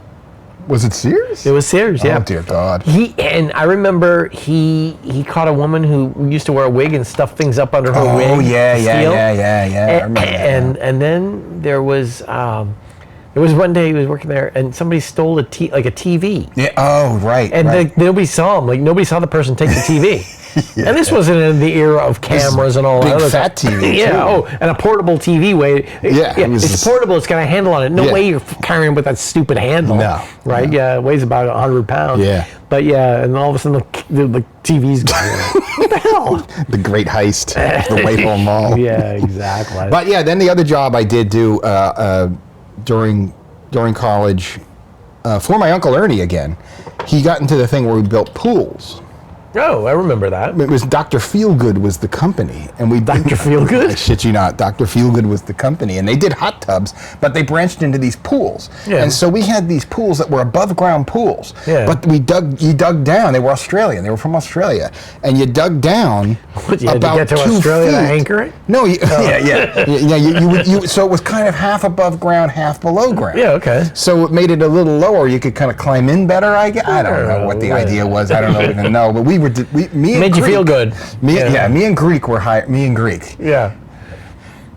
Was it Sears? It was Sears, yeah. Oh, dear God. And I remember he caught a woman who used to wear a wig and stuff things up under her wig. Oh, yeah. I remember that. And then there was one day he was working there and somebody stole a TV. Yeah. Oh, right. And right. nobody saw him. Like nobody saw the person take the TV. And this wasn't in the era of cameras and all that. Big fat TV. Yeah. Too. Oh, and a portable TV way. Yeah. It's portable. It's got a handle on it. No way you're carrying with that stupid handle. No. Right? No. Yeah. It weighs about 100 pounds. Yeah. But yeah, and all of a sudden the TV's going. What the hell? The great heist, the Whitehall Mall. Yeah, exactly. But yeah, then the other job I did do during college for my Uncle Ernie again. He got into the thing where we built pools. Oh, I remember that. It was Dr. Feelgood was the company, and we Dr. Feelgood? I shit you not, Dr. Feelgood was the company, and they did hot tubs, but they branched into these pools, and so we had these pools that were above ground pools. Yeah. But you dug down. They were Australian. They were from Australia, and you dug down about to get to 2 Australia feet. To anchor it? No, so it was kind of half above ground, half below ground. Yeah, okay. So it made it a little lower. You could kind of climb in better. I don't know what the idea was. I don't even know, but me and made Greek, you feel good. Me and Greek were hired. Me and Greek. Yeah.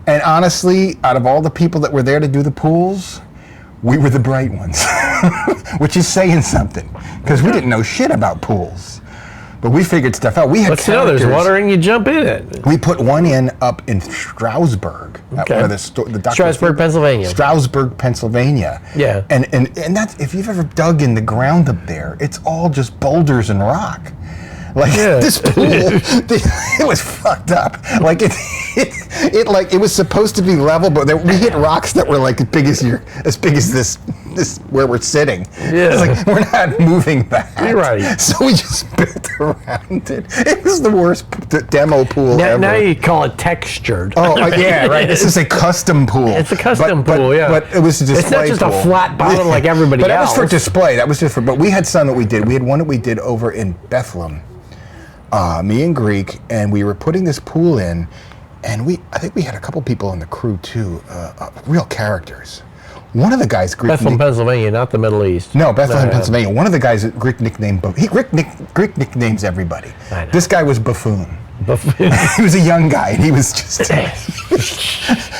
And honestly, out of all the people that were there to do the pools, we were the bright ones, which is saying something, because we didn't know shit about pools, but we figured stuff out. We had there's water and you jump in it. We put one up in Stroudsburg, at one of the Dr. Stroudsburg, Pennsylvania. Stroudsburg, Pennsylvania. Yeah. And that's, if you've ever dug in the ground up there, it's all just boulders and rock. Like this pool, it was fucked up. Like it was supposed to be level, but we hit rocks that were like as big as this where we're sitting. Yeah. It's like we're not moving that. You're right. So we just built around it. It was the worst demo pool ever. Now you call it textured. Oh yeah, right. This is a custom pool. It's a custom pool, yeah. But it was a display. It's not just a flat bottom like everybody else. But else. that was for display. That was just for. But we had some that we did. We had one that we did over in Bethlehem. Me and Greek, and we were putting this pool in, and I think we had a couple people on the crew too, real characters. One of the guys, Bethlehem, Pennsylvania, not the Middle East. No, Bethlehem, Pennsylvania. One of the guys, Greek nicknamed. Greek nicknames everybody. This guy was Buffoon. He was a young guy, and he was just.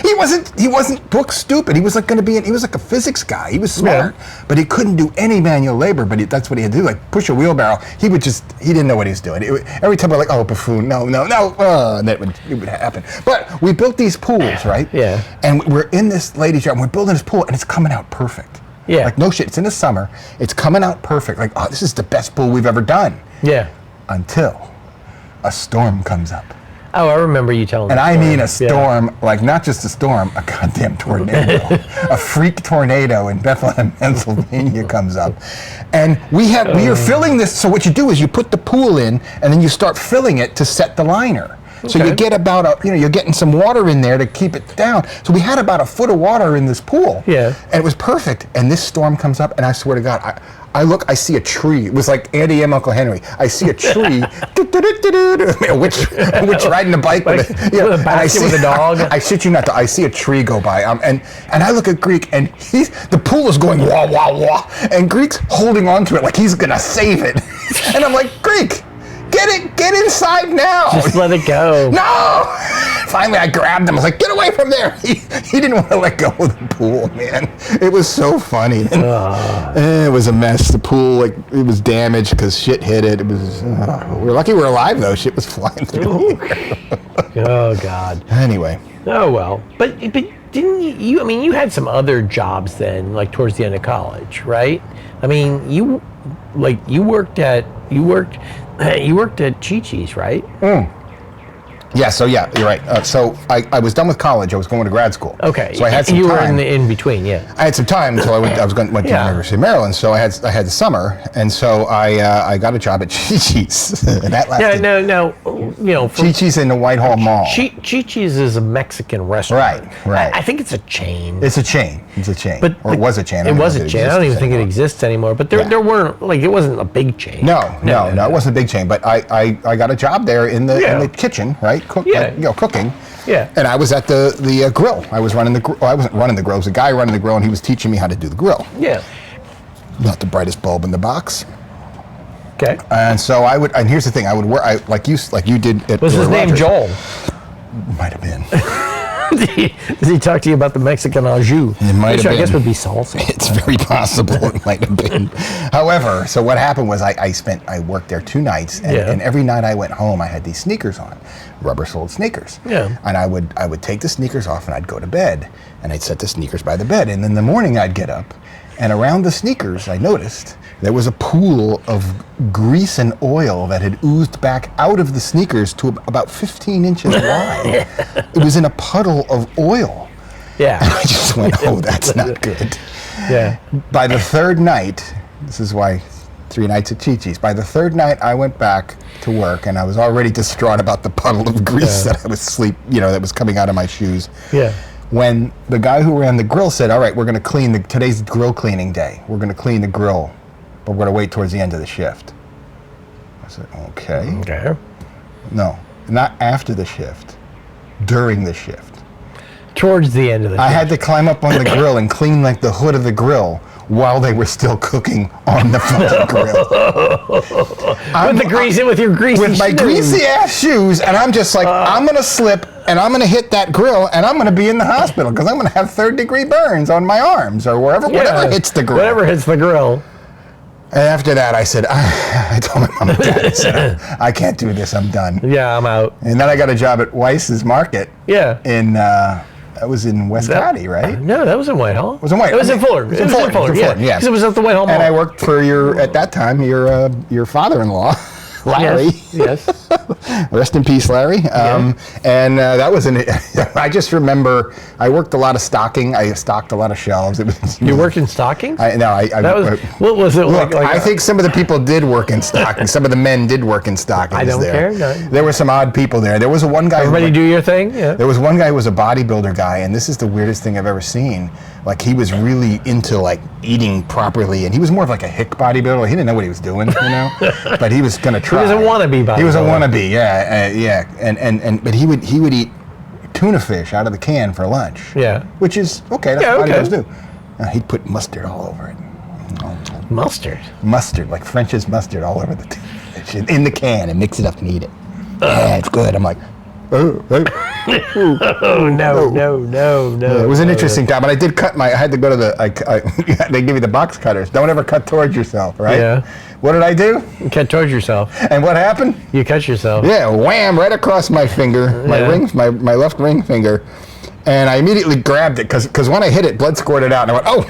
He wasn't book stupid. He was like he was like a physics guy. He was smart, but he couldn't do any manual labor. But that's what he had to do, like push a wheelbarrow. He didn't know what he was doing. Every time we're like, oh, Buffoon, no, and it would happen. But we built these pools, right? Yeah. And we're in this lady's yard, and we're building this pool, and it's coming out perfect. Yeah. Like no shit. It's in the summer. It's coming out perfect. Like, oh, this is the best pool we've ever done. Yeah. Until a storm comes up. Oh, I remember you telling me. And I mean a storm, like not just a storm, a goddamn tornado. A freak tornado in Bethlehem, Pennsylvania comes up. And we are filling this, so what you do is you put the pool in and then you start filling it to set the liner. So you get about you're getting some water in there to keep it down. So we had about a foot of water in this pool. Yeah. And it was perfect. And this storm comes up, and I swear to God, I see a tree. It was like Andy M. Uncle Henry. I see a tree, which riding a bike with a basket with a dog. I shit you not. I see a tree go by, and I look at Greek, and the pool is going wah wah wah, and Greek's holding on to it like he's gonna save it, and I'm like, Greek, get inside now. Just let it go. No. Finally, I grabbed him. I was like, get away from there. He didn't want to let go of the pool, man. It was so funny. It was a mess. The pool, it was damaged because shit hit it. It was. We're lucky we're alive, though. Shit was flying through the air. Oh, God. Anyway. Oh, well. But didn't you, I mean, you had some other jobs then, like towards the end of college, right? I mean, you worked at Chi Chi's, right? Yeah, so you're right. So I was done with college. I was going to grad school. Okay. So I had some time. You were in between, yeah. I had some time, so went to the University of Maryland. So I had the summer, and so I got a job at Chi Chi's. And that lasted. No. Chi Chi's in the Whitehall Mall. Chi Chi's is a Mexican restaurant. Right. I think it's a chain. It's a chain. But it was a chain. It was a chain. I don't even think it exists anymore. But there weren't, like, it wasn't a big chain. No, it wasn't a big chain. But I got a job there in the kitchen, right? Cooking. Yeah. And I was at the grill. I was running the grill. I wasn't running the grill. It was a guy running the grill, and he was teaching me how to do the grill. Yeah. Not the brightest bulb in the box. Okay. And so I would. And here's the thing. I would work. Like you did. Was his name Joel? Might have been. Does he talk to you about the Mexican au jus? It might have been. I guess would be salsa. It's very possible it might have been. However, so what happened was I worked there 2 nights, and every night I went home, I had these sneakers on, rubber-soled sneakers. Yeah. And I would take the sneakers off and I'd go to bed, and I'd set the sneakers by the bed, and in the morning I'd get up, and around the sneakers I noticed there was a pool of grease and oil that had oozed back out of the sneakers to about 15 inches wide. It was in a puddle of oil. Yeah. And I just went, oh, that's not good. Yeah. By the third night, this is why 3 nights at Chi Chi's. By the third night, I went back to work, and I was already distraught about the puddle of grease that that was coming out of my shoes. Yeah. When the guy who ran the grill said, all right, we're going to clean today's grill cleaning day. We're going to clean the grill, but we're going to wait towards the end of the shift. I said, okay. Okay. No, not after the shift, during the shift. Towards the end of the shift. I had to climb up on the grill and clean like the hood of the grill while they were still cooking on the fucking grill. With your greasy With my shoes. greasy ass shoes, and I'm just like, I'm gonna slip, and I'm gonna hit that grill, and I'm gonna be in the hospital because I'm gonna have 3rd-degree burns on my arms or whatever hits the grill. Whatever hits the grill. And after that, I said, I told my mom and dad, I said, I can't do this, I'm done. Yeah, I'm out. And then I got a job at Weiss's Market. Yeah. That was in West County, right? No, that was in Whitehall. It was in Whitehall. It was in Fuller. It was in Fuller, yeah. Because it was at the Whitehall Mall. And I worked for at that time, your father-in-law, Larry. Yes. Rest in peace, Larry. And that was I just remember I worked a lot of stocking. I stocked a lot of shelves. You worked in stocking? What was it look, like? I think some of the people did work in stocking. Some of the men did work in stockings. I don't care. No. There were some odd people there. There was one guy. Everybody do your thing. Yeah. There was one guy who was a bodybuilder guy, and this is the weirdest thing I've ever seen. Like, he was really into like eating properly, and he was more of like a hick bodybuilder. He didn't know what he was doing, but he was gonna try. He was a wannabe bodybuilder. He was a wannabe, but he would eat tuna fish out of the can for lunch. Yeah. Which is okay. That's what bodybuilders do. He'd put mustard all over it. Mustard. Mustard, like French's mustard, all over the fish in the can, and mix it up and eat it. Yeah, it's good. I'm like. No. It was an interesting job, but I did cut I had to go to they give you the box cutters. Don't ever cut towards yourself, right? Yeah. What did I do? You cut towards yourself. And what happened? You cut yourself. Yeah, wham, right across my finger, my left ring finger. And I immediately grabbed it because when I hit it, blood squirted out, and I went, oh,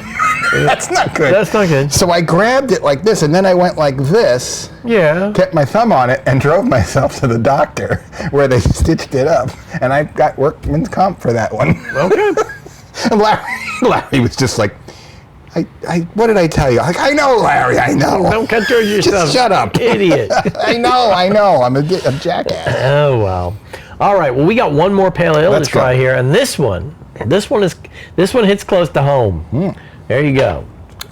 that's not good. That's not good. So I grabbed it like this, and then I went like this. Yeah. Kept my thumb on it and drove myself to the doctor where they stitched it up. And I got workman's comp for that one. Okay. And Larry was just like, what did I tell you? Like, I know, Larry, I know. Don't cut towards yourself. Just shut up. Idiot. I know. I'm a jackass. Oh, wow. All right, well, we got one more pale ale to try here, and this one hits close to home. There you go.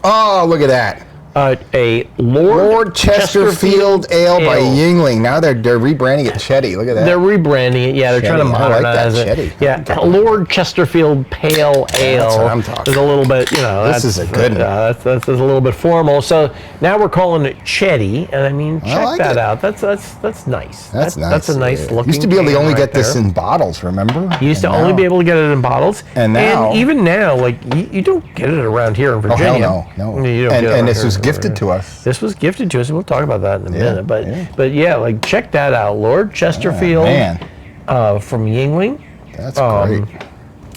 Oh, look at that. A Lord Chesterfield Ale by Yeungling. Now they're rebranding it Chetty. Look at that. They're rebranding it. Yeah, they're trying to modernize it. Chetty. Yeah, Lord Chesterfield Pale Ale. That's what I'm talking. Is a little bit, this is a good one. That's a little bit formal. So now we're calling it Chetty, and I mean, check that out. That's nice. That's nice. That's a nice looking. Used to be able to only get this in bottles. Remember? You used to only be able to get it in bottles. And now, even now, like you don't get it around here in Virginia. Oh hell no. You don't get it and this was gifted to us. This was gifted to us, and we'll talk about that in a minute. But yeah, like check that out, Lord Chesterfield from Yuengling. That's great.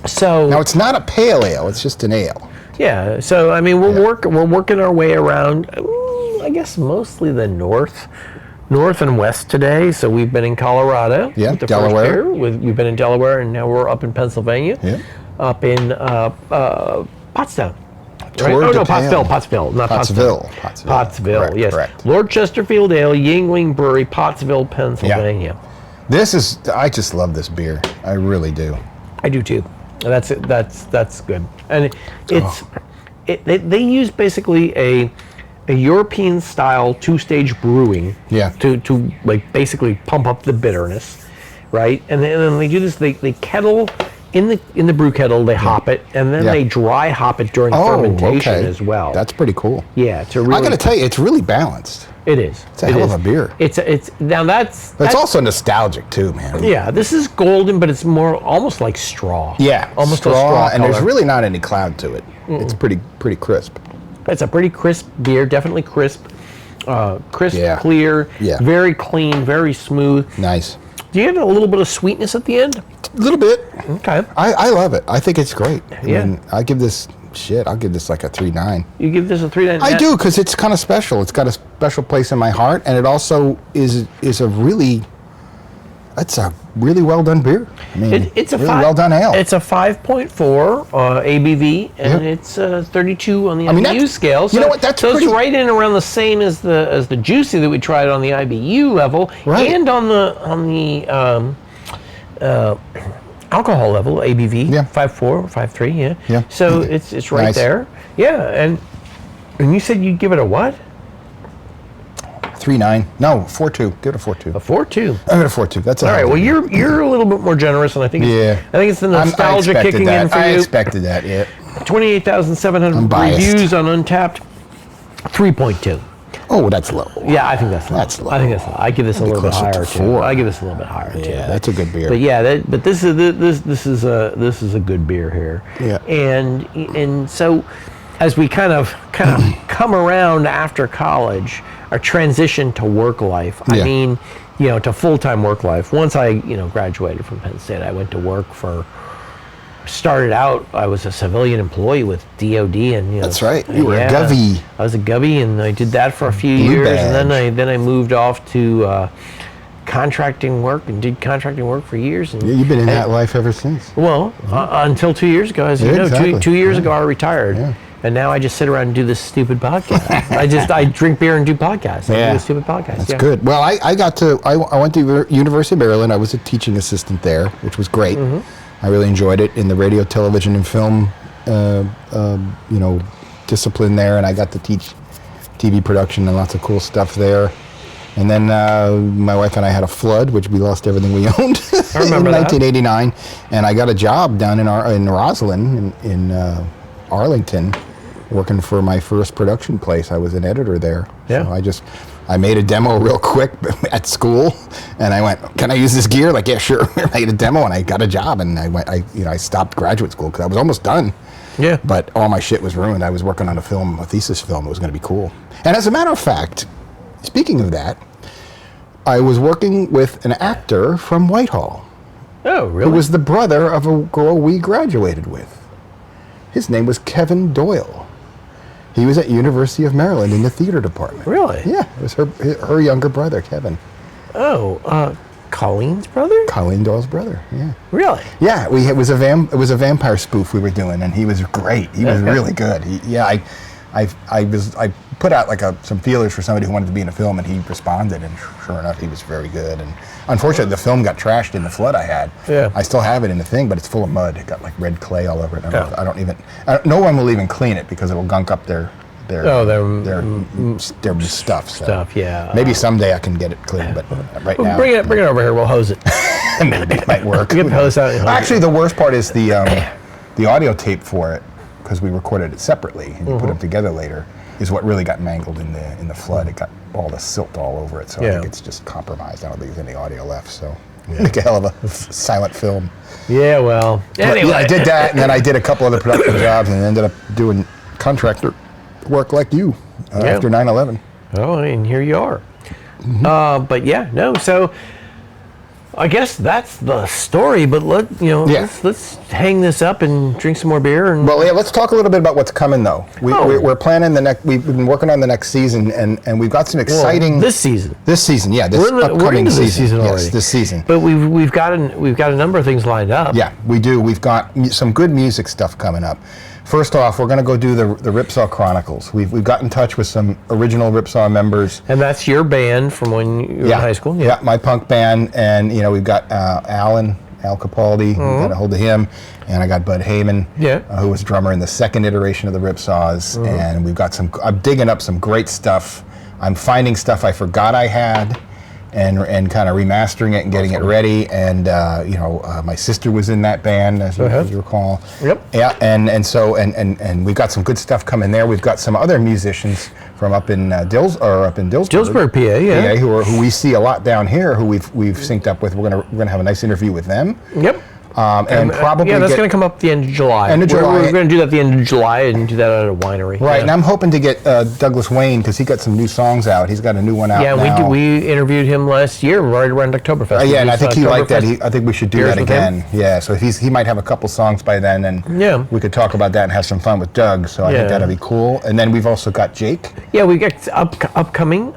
So now it's not a pale ale; it's just an ale. Yeah. So I mean, we're working our way around. I guess mostly the north and west today. So we've been in Colorado. Yeah, with the Delaware. First beer. We've been in Delaware, and now we're up in Pennsylvania. Yeah. Up in Pottstown. Tour de Pottsville, not Pottsville. Pottsville, Correct, yes. correct. Lord Chesterfield Ale, Yuengling Brewery, Pottsville, Pennsylvania. I just love this beer. I really do. I do too. That's it. That's good. And they use basically a European style 2-stage brewing. Yeah. To like basically pump up the bitterness, right? And then they do this. They kettle in the brew kettle. They hop it, and then they dry hop it during fermentation as well. That's pretty cool. Yeah. To really, I got to tell you, it's really balanced. it is. It's a hell of a beer. It's now that's also nostalgic too, man. yeah. This is golden, but it's more almost like straw. Yeah, almost straw, a straw and there's color. really not any cloud to it. It's pretty crisp. It's a pretty crisp beer, definitely crisp, clear, very clean, very smooth. Nice. Do you get a little bit of sweetness at the end? A little bit. Okay. I love it. I think it's great. Yeah. I'll give this like a 3.9. You give this a 3.9? I do, because it's kind of special. It's got a special place in my heart, and it also is a really well done beer. I mean, it's a really well done ale. It's a 5.4 ABV, and it's 32 on the IBU scale. So you know what? That's it's pretty right in around the same as the Juicy that we tried on the IBU level, and on the alcohol level ABV. 5.4, 5.3. Yeah. So it's right Nice. there. Yeah, and you said you'd give it a what? 3.9. No, 4.2. Give it a 4.2. A 4.2. I give it a 4.2. That's all right. Well, you're a little bit more generous, and I think it's the nostalgia kicking in for you. I expected that. Yeah. 28,700 reviews on Untapped. 3.2. Oh, that's low. Yeah, I think that's low. That's low. I think that's low. I give this a little bit higher too. 4. I give this a little bit higher too. Yeah, that's a good beer. But yeah, this is a good beer here. Yeah. And so as we kind of come around after college, our transition to work life. I mean, to full-time work life. Once I, graduated from Penn State, I went to work started out, I was a civilian employee with DOD, and that's right. You were a govy. I was a govy, and I did that for a few years, and then I moved off to contracting work and did contracting work for years. And you've been in that life ever since. Well, until 2 years ago, as you know, exactly. 2 years ago I retired. Yeah. And now I just sit around and do this stupid podcast. I drink beer and do podcasts. I do a stupid podcast. That's good. Well, I went to University of Maryland. I was a teaching assistant there, which was great. I really enjoyed it in the radio, television, and film, discipline there, and I got to teach TV production and lots of cool stuff there. And then my wife and I had a flood, which we lost everything we owned I remember in 1989. And I got a job down in Roslyn, in Arlington, working for my first production place. I was an editor there. Yeah. So I made a demo real quick at school, and I went, "Can I use this gear?" Like, yeah, sure. I made a demo, and I got a job, and I stopped graduate school because I was almost done. Yeah. But all my shit was ruined. I was working on a thesis film. It was going to be cool. And as a matter of fact, speaking of that, I was working with an actor from Whitehall. Oh, really? Who was the brother of a girl we graduated with. His name was Kevin Doyle. He was at University of Maryland in the theater department. Really? Yeah, it was her younger brother, Kevin. Oh, Colleen's brother? Colleen Doyle's brother. Yeah. Really? Yeah, it was a vampire spoof we were doing, and he was great. He was really good. I put out some feelers for somebody who wanted to be in a film, and he responded, and sure enough, he was very good. And unfortunately, the film got trashed in the flood I had. Yeah. I still have it in the thing, but it's full of mud. It got red clay all over it. No one will even clean it because it will gunk up their stuff. So yeah. Maybe someday I can get it clean, but right now. Bring it over here. We'll hose it. Maybe it might work. Get the hose out. Actually, the worst part is the audio tape for it, because we recorded it separately and you put them together later, is what really got mangled in the flood. It got all the silt all over it, so I think it's just compromised. I don't think there's any audio left, so make a hell of a silent film. Yeah, well, anyway. I did that, and then I did a couple other production jobs, and ended up doing contractor work like you after 9/11. Oh, and here you are. But yeah, no, so I guess that's the story, but let's hang this up and drink some more beer. And well, yeah, let's talk a little bit about what's coming though. We're planning the next. We've been working on the next season, and we've got some exciting. This season, yeah, this upcoming season already. Yes, this season. But we've got a number of things lined up. Yeah, we do. We've got some good music stuff coming up. First off, we're going to go do the Ripsaw Chronicles. We've got in touch with some original Ripsaw members. And that's your band from when you were in high school? Yeah, my punk band. And, we've got Al Capaldi, we got a hold of him. And I got Bud Heyman, who was drummer in the second iteration of the Ripsaws. And we've got I'm digging up some great stuff. I'm finding stuff I forgot I had. And kind of remastering it and getting it ready, and my sister was in that band, as you recall. Yep. Yeah, and we've got some good stuff coming there. We've got some other musicians from up in Dillsburg, PA, yeah. PA, who we see a lot down here, who we've synced up with. We're gonna have a nice interview with them. Yep. And probably that's going to come up at the end of July. We're going to do that at the end of July and do that at a winery. Right, and I'm hoping to get Douglas Wayne, because he got some new songs out. He's got a new one out now. Yeah, we interviewed him last year right around Oktoberfest. Yeah, and I think he liked that. I think we should do that again. Yeah, so he might have a couple songs by then, and we could talk about that and have some fun with Doug. So I think that'd be cool. And then we've also got Jake. Yeah, we got upcoming.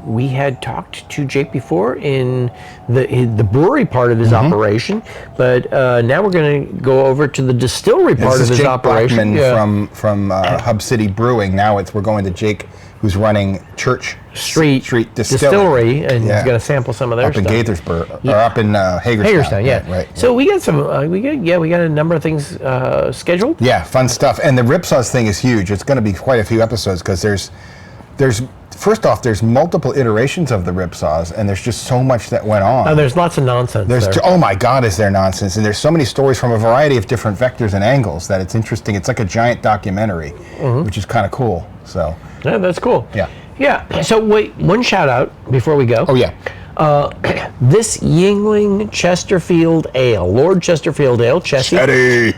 We had talked to Jake before in the brewery part of his operation, but now we're going to go over to the distillery part of his Jake operation. Blackman from Hub City Brewing. Now we're going to Jake, who's running Church Street Distillery, and he's going to sample some of their stuff. Up in Gaithersburg, or up in Hagerstown. Yeah. Right. So we got some. We got a number of things scheduled. Yeah, fun stuff. And the Ripsaws thing is huge. It's going to be quite a few episodes, because there's first off, there's multiple iterations of the Ripsaws, and there's just so much that went on. Oh, there's lots of nonsense there. Oh my God, is there nonsense? And there's so many stories from a variety of different vectors and angles that it's interesting. It's like a giant documentary, which is kind of cool. So yeah, that's cool. Yeah. Yeah. So wait, one shout out before we go. Oh yeah. This Yeungling Chesterfield Ale, Lord Chesterfield Ale, Chessie.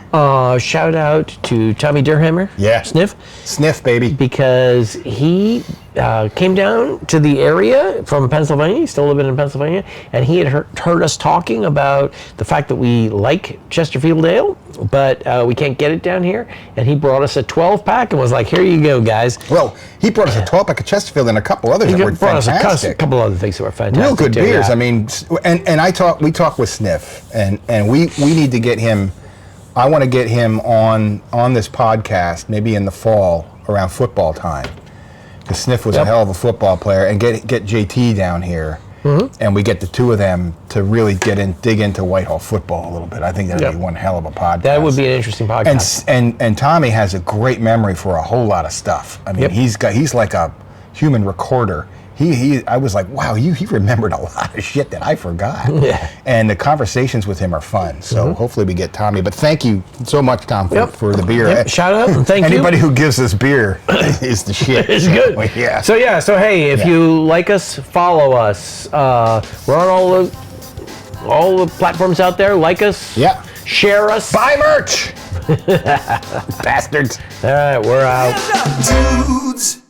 Shout out to Tommy Durhammer. Yeah. Sniff, baby. Because he came down to the area from Pennsylvania. He's still living in Pennsylvania, and he had heard us talking about the fact that we like Chesterfield Ale, but we can't get it down here. And he brought us a 12-pack and was like, "Here you go, guys." Well, he brought us a 12-pack of Chesterfield and a couple others that were fantastic. Brought us a couple other things that were fantastic. Real good beers. Yeah. I mean, and we talked with Sniff, and we need to get him. I want to get him on this podcast maybe in the fall around football time, because Sniff was a hell of a football player, and get JT down here, and we get the two of them to really dig into Whitehall football a little bit. I think that'd be one hell of a podcast. That would be an interesting podcast. And Tommy has a great memory for a whole lot of stuff. I mean, he's like a human recorder. I was like, wow, he remembered a lot of shit that I forgot. Yeah. And the conversations with him are fun. So hopefully we get Tommy. But thank you so much, Tom, for the beer. Yep. Shout out and thank you. Anybody who gives us beer is the shit. It's good. Yeah. So hey, if you like us, follow us. We're on all the platforms out there. Like us. Yeah. Share us. Buy merch. Bastards. All right, we're out. Dudes.